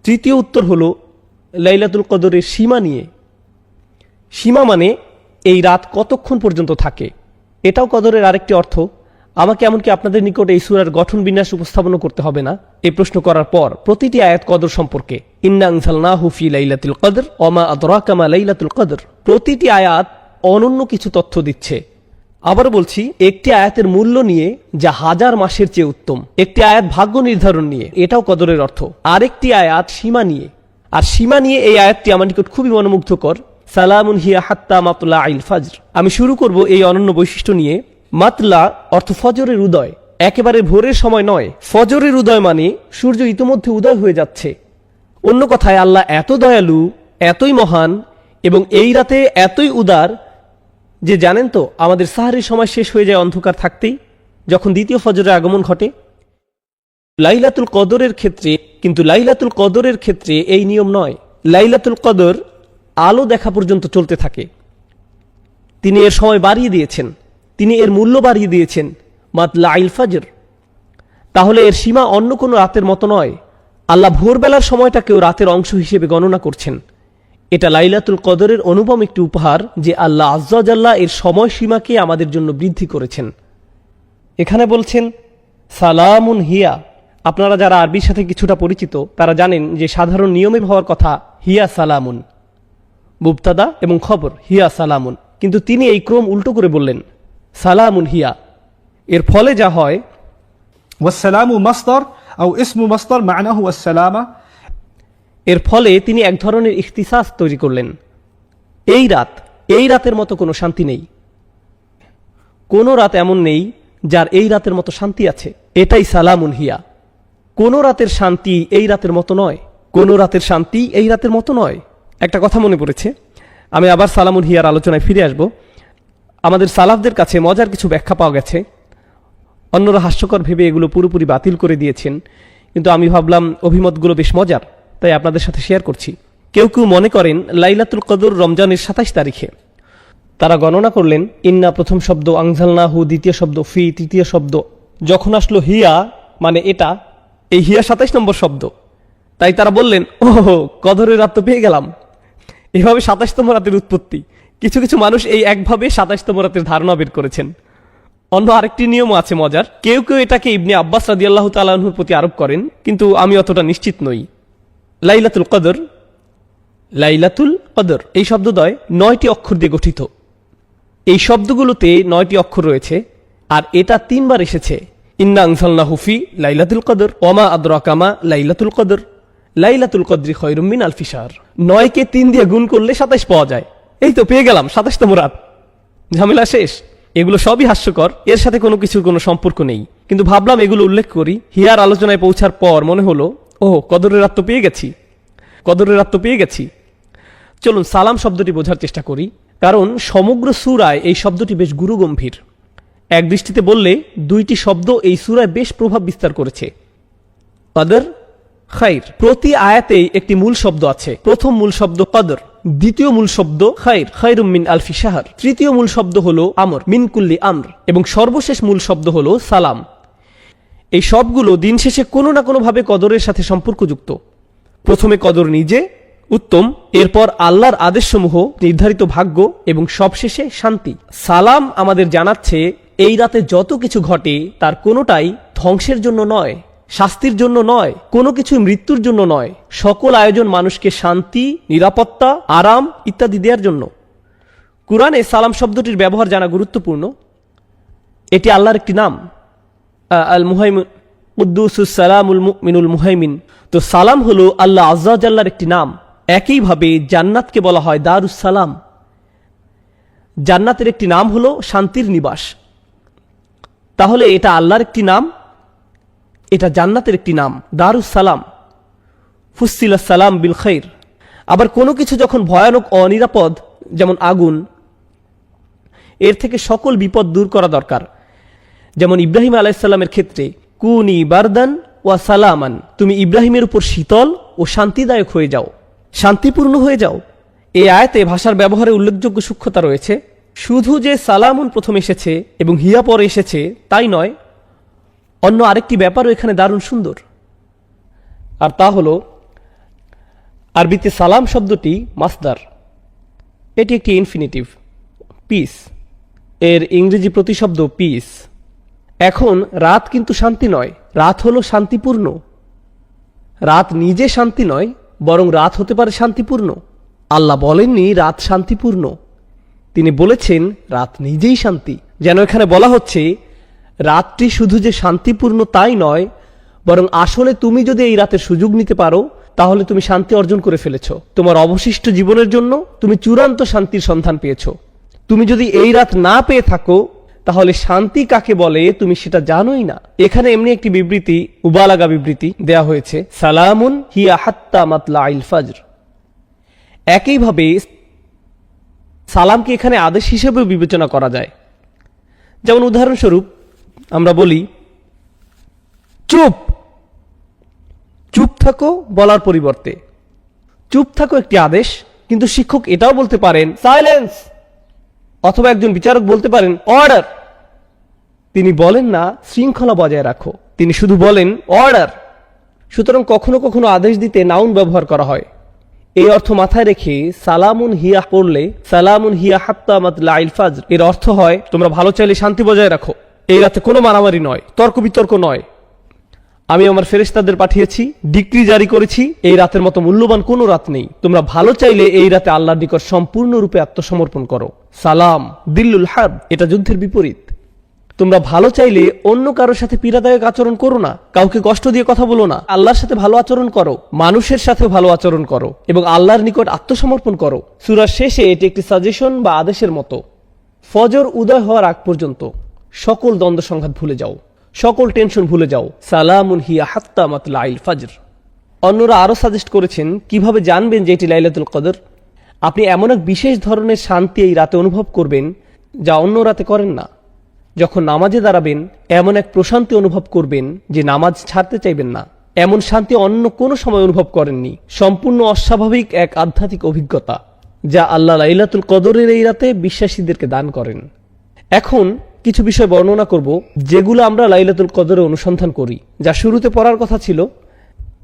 তৃতীয় উত্তর হলো লাইলাতুল কদরের সীমা নিয়ে। সীমা মানে এই রাত কতক্ষণ পর্যন্ত থাকে, এটাও কদরের আরেকটি অর্থ। আমাকে এমনকি আপনাদের নিকট এই সূরার গঠন বিন্যাস উপস্থাপন করতে হবে না। এই প্রশ্ন করার পর প্রতিটি আয়াত কদর সম্পর্কে, ইন্না আনজালনাহু ফি লাইলাতুল কদর ওয়া মা আদরাকা মা লাইলাতুল কদর, প্রতিটি আয়াত অনন্য কিছু তথ্য দিচ্ছে। আবার বলছি, একটি আয়াতের মূল্য নিয়ে যা হাজার মাসের চেয়ে উত্তম, একটি আয়াত ভাগ্য নির্ধারণ নিয়ে, এটাও কদরের অর্থ। আরেকটি আয়াত সীমা নিয়ে, আর সীমা নিয়ে এই আয়াতটি আমার নিকট খুবই মনোমুগ্ধকর। সালামুন হিয়া হাত্তা মাতলা আইল ফাজর। আমি শুরু করব এই অনন্য বৈশিষ্ট্য নিয়ে। মাতলা অর্থ ফজরের উদয়, একেবারে ভোরের সময় নয়। ফজরের উদয় মানে সূর্য ইতিমধ্যে উদয় হয়ে যাচ্ছে। অন্য কথায় আল্লাহ এত দয়ালু, এতই মহান এবং এই রাতে এতই উদার যে জানেন তো আমাদের সাহারির সময় শেষ হয়ে যায় অন্ধকার থাকতেই, যখন দ্বিতীয় ফজরের আগমন ঘটে। লাইলাতুল কদরের ক্ষেত্রে কিন্তু লাইলাতুল কদরের ক্ষেত্রে এই নিয়ম নয়। লাইলাতুল কদর আলো দেখা পর্যন্ত চলতে থাকে। তিনি এর সময় বাড়িয়ে দিয়েছেন, তিনি এর মূল্য বাড়িয়ে দিয়েছেন মাতলা আইল ফাজর। তাহলে এর সীমা অন্য কোনো রাতের মতো নয়। আল্লাহ ভোরবেলার সময়টাকেও রাতের অংশ হিসেবে গণনা করছেন। এটা লাইলাতুল কদরের অনুপম একটি উপহার যে আল্লাহ আযজা ওয়া জাল্লা এর সময়সীমাকে আমাদের জন্য বৃদ্ধি করেছেন। এখানে বলছেন সালামুন হিয়া। আপনারা যারা আরবির সাথে কিছুটা পরিচিত তারা জানেন যে সাধারণ নিয়মে হওয়ার কথা হিয়া সালামুন, মুবতাদা এবং খবর হিয়া সালামুন, কিন্তু তিনি এই ক্রম উল্টো করে বললেন সালামুন হিয়া। এর ফলে যা হয়, والسلام مصدر أو اسم مصدر معناه السلامة। এর ফলে তিনি এক ধরনের ইখতিসাস তৈরি করলেন। এই রাতের মতো কোনো শান্তি নেই, কোনো রাত এমন নেই যার এই রাতের মতো শান্তি আছে। এটাই সালামুন হিয়া। কোনো রাতের শান্তি এই রাতের মতো নয়, কোনো রাতের শান্তি এই রাতের মতো নয়। একটা কথা মনে পড়েছে, আমি আবার সালামুন হিয়ার আলোচনায় ফিরে আসব। আমাদের সালাফদের কাছে মজার কিছু ব্যাখ্যা পাওয়া গেছে। অন্যরা হাস্যকর ভেবে এগুলো পুরোপুরি বাতিল করে দিয়েছেন, কিন্তু আমি ভাবলাম অভিমতগুলো বেশ মজার, তাই আপনাদের সাথে শেয়ার করছি। কেউ কেউ মনে করেন লাইলাতুল কদর রমজানের ২৭ তারিখে। তারা গণনা করলেন ইন্না প্রথম শব্দ, আনজালনাহু দ্বিতীয় শব্দ, ফি তৃতীয় শব্দ, যখন আসলো হিয়া মানে এটা, এই হিয়া ২৭ নম্বর শব্দ। তাই তারা বললেন ও কদরের রাত তো পেয়ে গেলাম। এভাবে ২৭তম রাতের উৎপত্তি। কিছু কিছু মানুষ এই একভাবে ২৭তম রাতের ধারণা বের করেছেন। অন্য আরেকটি নিয়মও আছে মজার। কেউ কেউ এটাকে ইবনে আব্বাস রাদিয়াল্লাহু তাআলা আনহুর প্রতি আরোপ করেন, কিন্তু আমি অতটা নিশ্চিত নই। লাইলাতুল কদর এই শব্দদ্বয় ৯টি অক্ষর দিয়ে গঠিত। এই শব্দগুলোতে ৯টি অক্ষর রয়েছে, আর এটা ৩ বার এসেছে। ইন্না আনজালনাহু ফি লাইলাতুল কদর ওয়া মা আদরাকা মা লাইলাতুল কদর লাইলাতুল কদরি খায়রুম মিন আলফি শাহর। ৯কে ৩ দিয়ে গুণ করলে ২৭ পাওয়া যায়। এই তো পেয়ে গেলাম ২৭তম রাত, ঝামেলা শেষ। এগুলো সবই হাস্যকর, এর সাথে কোনো কিছুর কোনো সম্পর্ক নেই, কিন্তু ভাবলাম এগুলো উল্লেখ করি। হিয়ার আলোচনায় পৌঁছার পর মনে হলো কদরের রাত তো পেয়ে গেছি। চলুন সালাম শব্দটি বোঝার চেষ্টা করি, কারণ সমগ্র সূরায় এই শব্দটি বেশ গুরুগম্ভীর। এক দৃষ্টিতে বললে ২টি শব্দ এই সূরায় বেশ প্রভাব বিস্তার করেছে। কদর, খাইর। প্রতি আয়াতেই একটি মূল শব্দ আছে। প্রথম মূল শব্দ কদর, দ্বিতীয় মূল শব্দ খাইর, খায়রুম মিন আলফি শাহর, তৃতীয় মূল শব্দ হলো আমর, মিন কুল্লি আমর, এবং সর্বশেষ মূল শব্দ হলো সালাম। এই সবগুলো দিন শেষে কোনো না কোনোভাবে কদরের সাথে সম্পর্কযুক্ত। প্রথমে কদর নিজে উত্তম, এরপর আল্লাহর আদেশসমূহ, নির্ধারিত ভাগ্য, এবং সবশেষে শান্তি। সালাম আমাদের জানাচ্ছে এই রাতে যত কিছু ঘটে তার কোনোটাই ধ্বংসের জন্য নয়, শাস্তির জন্য নয়, কোনো কিছু মৃত্যুর জন্য নয়। সকল আয়োজন মানুষকে শান্তি, নিরাপত্তা, আরাম ইত্যাদি দেওয়ার জন্য। কুরআনে সালাম শব্দটির ব্যবহার জানা গুরুত্বপূর্ণ। এটি আল্লাহর একটি নাম, আল মুহাইমিন, কুদ্দুসুস সালামুল মুমিনুল মুহাইমিন। তো সালাম হলো আল্লাহ আজ্জা ওয়া জাল্লার একটি নাম। একইভাবে জান্নাতকে বলা হয় দারুস সালাম। জান্নাতের একটি নাম হলো শান্তির নিবাস। তাহলে এটা আল্লাহর একটি নাম, এটা জান্নাতের একটি নাম, দারুস সালাম। ফুসিলাস সালাম বিল খাইর। আবার কোনো কিছু যখন ভয়ানক অনিরাপদ, যেমন আগুন, এর থেকে সকল বিপদ দূর করা দরকার। যেমন ইব্রাহিম আলাইহিসসালামের ক্ষেত্রে, কুনি বারদান ওয়া সালামান, তুমি ইব্রাহিমের উপর শীতল ও শান্তিদায়ক হয়ে যাও, শান্তিপূর্ণ হয়ে যাও। এই আয়াতে ভাষার ব্যবহারে উল্লেখযোগ্য সূক্ষ্মতা রয়েছে। শুধু যে সালামুন প্রথম এসেছে এবং হিয়া পরে এসেছে তাই নয়, অন্য আরেকটি ব্যাপারও এখানে দারুণ সুন্দর। আর তা হলো আরবিতে সালাম শব্দটি মাসদার, এটি একটি ইনফিনিটিভ, পিস, এর ইংরেজি প্রতিশব্দ পিস। এখন রাত কিন্তু শান্তি নয়, রাত হলো শান্তিপূর্ণ। রাত নিজে শান্তি নয়, বরং রাত হতে পারে শান্তিপূর্ণ। আল্লাহ বলেননি রাত শান্তিপূর্ণ, তিনি বলেছেন রাত নিজেই শান্তি। যেন এখানে বলা হচ্ছে রাতটি শুধু যে শান্তিপূর্ণ তাই নয়, বরং আসলে তুমি যদি এই রাতের সুযোগ নিতে পারো তাহলে তুমি শান্তি অর্জন করে ফেলেছ। তোমার অবশিষ্ট জীবনের জন্য তুমি চূড়ান্ত শান্তির সন্ধান পেয়েছ। তুমি যদি এই রাত না পেয়ে থাকো তাহলে শান্তি কাকে বলে তুমি সেটা জানোই না। এখানে এমনি একটি বিবৃতি, মুবালাগা বিবৃতি দেয়া হয়েছে, সালামুন হিয়া হাত্তা মাতলাইল ফাজর। একইভাবে সালামকে এখানে আদেশ হিসেবেও বিবেচনা করা যায়। যেমন উদাহরণস্বরূপ আমরা বলি চুপ, চুপ থাকো বলার পরিবর্তে চুপ থাকো একটি আদেশ, কিন্তু শিক্ষক এটাও বলতে পারেন সাইলেন্স, অথবা একজন বিচারক বলতে পারেন অর্ডার। তিনি বলেন না শৃঙ্খলা বজায় রাখো, তিনি শুধু বলেন অর্ডার। সুতরাং কখনো কখনো আদেশ দিতে নাউন ব্যবহার করা হয়। এই অর্থ মাথায় রেখে সালামুন হিয়া পড়লে, সালামুন হিয়া হাত্তা মাতলাইল ফাজর, এর অর্থ হয় তোমরা ভালো চাইলে শান্তি বজায় রাখো, এই রাতে কোনো মারামারি নয়, তর্ক বিতর্ক নয়। আমি আমার ফেরেশতাদের পাঠিয়েছি, ডিক্রি জারি করেছি, এই রাতের মতো মূল্যবান কোনো রাত নেই। তোমরা ভালো চাইলে এই রাতে আল্লাহর নিকট সম্পূর্ণরূপে আত্মসমর্পণ করো। সালাম দিল্লুল হার্ব, এটা যুদ্ধের বিপরীত। তোমরা ভালো চাইলে অন্য কারোর সাথে পীড়াদায়ক আচরণ করো না, কাউকে কষ্ট দিয়ে কথা বলো না, আল্লাহর সাথে ভালো আচরণ করো, মানুষের সাথে ভালো আচরণ করো এবং আল্লাহর নিকট আত্মসমর্পণ করো। সূরার শেষে এটি একটি সাজেশন বা আদেশের মতো। ফজর উদয় হওয়ার আগ পর্যন্ত সকল দ্বন্দ্ব সংঘাত ভুলে যাও, সকল টেনশন ভুলে যাও। সালামুন হিয়া হাত্তা মাতলাইল ফাজর। অন্যরা আরো সাজেস্ট করেছেন কিভাবে জানবেন যে এটি লাইলাতুল কদর। আপনি এমন এক বিশেষ ধরনের শান্তি এই রাতে অনুভব করবেন যা অন্য রাতে করেন না। যখন নামাজে দাঁড়াবেন এমন এক প্রশান্তি অনুভব করবেন যে নামাজ ছাড়তে চাইবেন না। এমন শান্তি অন্য কোনো সময় অনুভব করেননি। সম্পূর্ণ অস্বাভাবিক এক আধ্যাত্মিক অভিজ্ঞতা যা আল্লাহ লাইলাতুল কদরের এই রাতে বিশ্বাসীদেরকে দান করেন। এখন কিছু বিষয় বর্ণনা করব যেগুলো আমরা লাইলাতুল কদরে অনুসন্ধান করি, যা শুরুতে পড়ার কথা ছিল,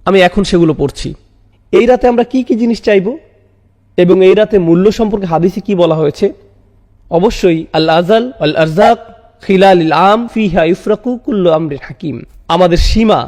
আমি এখন সেগুলো পড়ছি। এই রাতে আমরা কি কি জিনিস চাইব এবং এই রাতে মূল্য সম্পর্কে হাদিসে কি বলা হয়েছে। অবশ্যই আল আজাল আল আরজাক খিলালিল আম ফিহা ইফরাকু কুল্লু আমরিন হাকিম। আমাদের সীমা,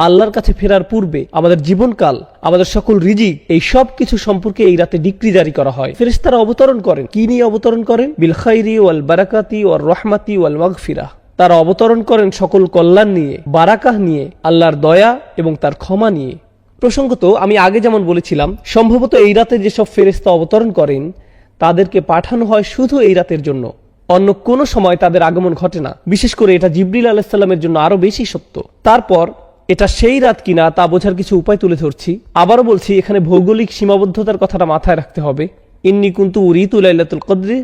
আল্লাহর কাছে ফেরার পূর্বে আমাদের জীবনকাল, আমাদের সকল রিজিক, এই সব কিছু সম্পর্কে এই রাতে ডিক্রি জারি করা হয়। ফেরেশতারা অবতরণ করেন। কি নিয়ে অবতরণ করেন? বিল খাইরি ওয়াল বারাকাতি ওয়ার রহমাতি ওয়াল মাগফিরাহ। তারা অবতরণ করেন সকল কল্যাণ নিয়ে, বারাকাহ নিয়ে, আল্লাহর দয়া এবং তার ক্ষমা নিয়ে। প্রসঙ্গত আমি আগে যেমন বলেছিলাম, সম্ভবত এই রাতে যেসব ফেরেশতা অবতরণ করেন তাদেরকে পাঠানো হয় শুধু এই রাতের জন্য, অন্য কোনো সময় তাদের আগমন ঘটে না। বিশেষ করে এটা জিবরিল আলাইহিস সালামের জন্য আরো বেশি সত্য। তারপর এটা সেই রাত কিনা তা বোঝার কিছু উপায় তুলে ধরছি। আবারও বলছি, এখানে ভৌগোলিক সীমাবদ্ধতার কথাটা মাথায় রাখতে হবে। ইন্নী কুনতু উরিতু লাইলাতুল কদরি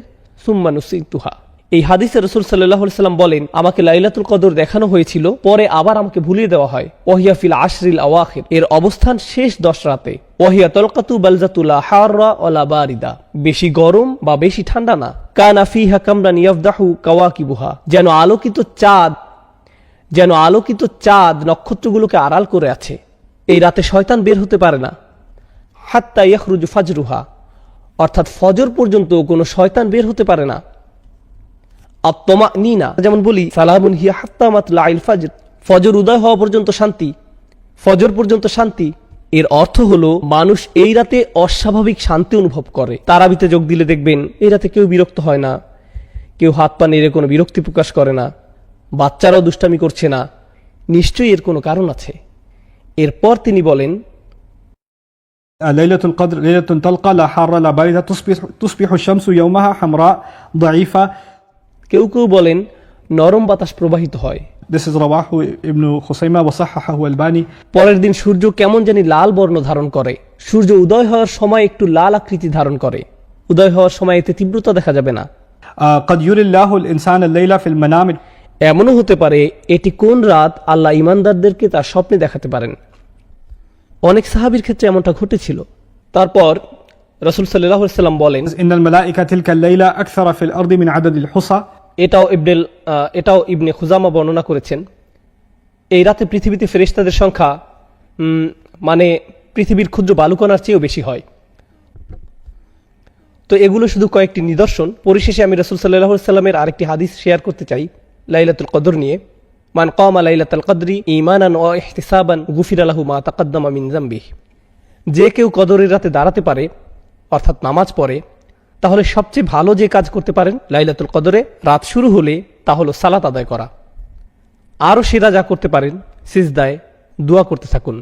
সুম্মা নুসিতুহা। এই হাদিসে রাসূল সাল্লাল্লাহু আলাইহি সাল্লাম বলেন, আমাকে লাইলাতুল কদর দেখানো হয়েছিল, পরে আবার আমাকে ভুলিয়ে দেওয়া হয়। ওয়াহিয়া ফিল আশরিল আওয়াখির, এর অবস্থান শেষ 10 রাতে। ওয়াহিয়া তালকাতু বালজাতুলা হাররা ওয়ালা বারিদা, বেশি গরম বা বেশি ঠান্ডা না। কানা ফিহা কামরান ইয়াফদাহু কাওয়াকিবুহা, যেন আলোকিত চাঁদ নক্ষত্রগুলোকে আড়াল করে আছে। এই রাতে শয়তান বের হতে পারে না। হাত্তা ইয়াখরুজু ফাজরুহা, অর্থাৎ ফজর পর্যন্ত কোনো শয়তান বের হতে পারে না। আত-তামানিনা, যেমন বলি সালামুন হিয়া হাত্তা মাতলাইল ফাজর, ফজর উদয় হওয়া পর্যন্ত শান্তি, ফজর পর্যন্ত শান্তি। এর অর্থ হলো মানুষ এই রাতে অস্বাভাবিক শান্তি অনুভব করে। তারাবিতে যোগ দিলে দেখবেন এই রাতে কেউ বিরক্ত হয় না, কেউ হাত পা নেড়ে কোনো বিরক্তি প্রকাশ করে না, বাচ্চারাও দুষ্টামি করছে না, নিশ্চয়ই এর কোনো কারণ আছে। এরপর তিনি বলেন, ليلة القدر ليلة تلقى لا حار لا باردة تصبح الشمس يومها حمراء ضعيفة. কেউ কেউ বলেন নরম বাতাস প্রবাহিত হয়। This is رواه ابن خزيمة وصححه الباني. পরের দিন সূর্য কেমন জানি লাল বর্ণ ধারণ করে। সূর্য উদয় হওয়ার সময় একটু লাল আকৃতি ধারণ করে। উদয় হওয়ার সময় এতে তীব্রতা দেখা যাবে না। قد يري الله الإنسان الليلة في المنام. এমনও হতে পারে এটি কোন রাত আল্লাহ ইমানদারদেরকে তার স্বপ্নে দেখাতে পারেন। অনেক সাহাবীর ক্ষেত্রে এমনটা ঘটেছিল। তারপর রাসূল সাল্লাল্লাহু আলাইহি ওয়াসাল্লাম বলেন, إن الملائكة تلك الليلة أكثر في الأرض من عدد الحصى. এটাও ইবনে খুজামা বর্ণনা করেছেন। এই রাতে পৃথিবীতে ফেরেশতাদের সংখ্যা মানে পৃথিবীর ক্ষুদ্র বালুকণার চেয়েও বেশি হয়। তো এগুলো শুধু কয়েকটি নিদর্শন। পরিশেষে আমি রাসূল সাল্লাল্লাহু আলাইহি ওয়াসাল্লামের আরেকটি হাদিস শেয়ার করতে চাই লাইলাতুল কদর নিয়ে। মান কামা লাইলাতুল কদরি ঈমানান ওয়া ইহতিসাবান গুফিরা লাহু মা তাকাদ্দামা মিন যামবিহি। যে কেউ কদরের রাতে দাঁড়াতে পারে অর্থাৎ নামাজ পড়ে, তাহলে সবচেয়ে ভালো যে কাজ করতে পারেন লাইলাতুল কদরে রাত শুরু হলে তা হলো সালাত আদায় করা। আরও সেরা যা করতে পারেন সিজদায় দোয়া করতে থাকুন,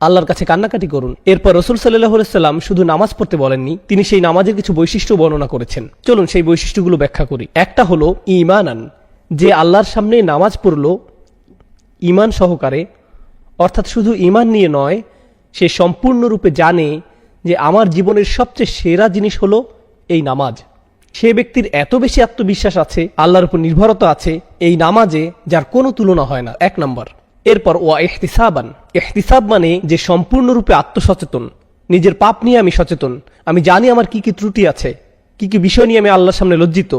আল্লাহর কাছে কান্নাকাটি করুন। এরপর রাসূল সাল্লাল্লাহু আলাইহি ওয়াসাল্লাম শুধু নামাজ পড়তে বলেননি, তিনি সেই নামাজের কিছু বৈশিষ্ট্য বর্ণনা করেছেন। চলুন সেই বৈশিষ্ট্যগুলো ব্যাখ্যা করি। একটা হলো ঈমানান, যে আল্লাহর সামনে নামাজ পড়ল ঈমান সহকারে, অর্থাৎ শুধু ঈমান নিয়ে নয়, সে সম্পূর্ণরূপে জানে যে আমার জীবনের সবচেয়ে সেরা জিনিস হলো এই নামাজ। সে ব্যক্তির এত বেশি আত্মবিশ্বাস আছে, আল্লাহর উপর নির্ভরতা আছে এই নামাজে, যার কোনো তুলনা হয় না। 1 নম্বর। এরপর ওয়া ইহতিসাবান, ইহতিসাব মানে যে সম্পূর্ণরূপে আত্মসচেতন, নিজের পাপ নিয়ে আমি সচেতন, আমি জানি আমার কি কি ত্রুটি আছে, কি কি বিষয় নিয়ে আমি আল্লাহর সামনে লজ্জিত,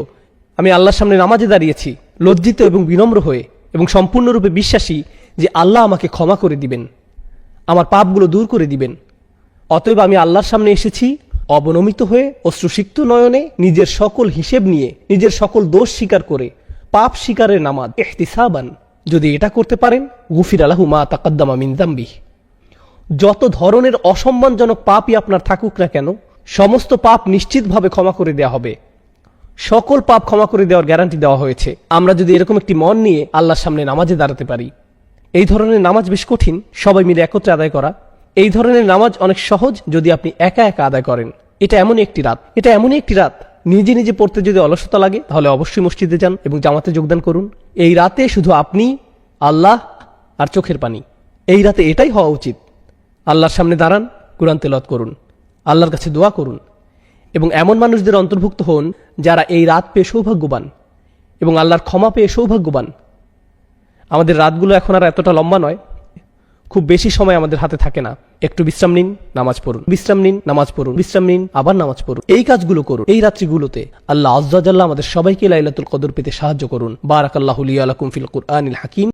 আমি আল্লাহর সামনে নামাজে দাঁড়িয়েছি লজ্জিত এবং বিনম্র হয়ে, এবং সম্পূর্ণরূপে বিশ্বাসী যে আল্লাহ আমাকে ক্ষমা করে দিবেন, আমার পাপগুলো দূর করে দিবেন। অতএব আমি আল্লাহর সামনে এসেছি অবনমিত হয়ে, অশ্রুসিক্ত নয়নে, নিজের সকল হিসেব নিয়ে, নিজের সকল দোষ স্বীকার করে, পাপ স্বীকারের নামাজ ইহতিসাবান। যদি এটা করতে পারেন গুফিরা লাহু মা তাকাদ্দামা মিন যামবিহি, যত ধরনের অসম্মানজনক পাপই আপনার থাকুক না কেন সমস্ত পাপ নিশ্চিতভাবে ক্ষমা করে দেওয়া হবে। সকল পাপ ক্ষমা করে দেওয়ার গ্যারান্টি দেওয়া হয়েছে আমরা যদি এরকম একটি মন নিয়ে আল্লাহর সামনে নামাজে দাঁড়াতে পারি। এই ধরনের নামাজ বেশ কঠিন সবাই মিলে একত্রে আদায় করা। এই ধরনের নামাজ অনেক সহজ যদি আপনি একা একা আদায় করেন। এটা এমনই একটি রাত নিজে নিজে পড়তে যদি অলসতা লাগে তাহলে অবশ্যই মসজিদে যান এবং জামাতে যোগদান করুন। এই রাতে শুধু আপনি, আল্লাহ আর চোখের পানি। এই রাতে এটাই হওয়া উচিত। আল্লাহর সামনে দাঁড়ান, কুরআন তেলাওয়াত করুন, আল্লাহর কাছে দোয়া করুন, এবং এমন মানুষদের অন্তর্ভুক্ত হন যারা এই রাত পেয়ে সৌভাগ্যবান এবং আল্লাহর ক্ষমা পেয়ে সৌভাগ্যবান। আমাদের রাতগুলো এখন আর এতটা লম্বা নয়, খুব বেশি সময় আমাদের হাতে থাকে না। একটু বিশ্রাম নিন, নামাজ পড়ুন, বিশ্রাম নিন, নামাজ পড়ুন, বিশ্রাম নিন, আবার নামাজ পড়ুন। এই কাজগুলো করুন এই রাত্রিগুলোতে। আল্লাহ আজ্জা ওয়া জাল্লা আমাদের সবাইকে লাইলাতুল কদর পেতে সাহায্য করুন। বারাকাল্লাহু লি ওয়া লাকুম ফিল কুরআনিল হাকিম।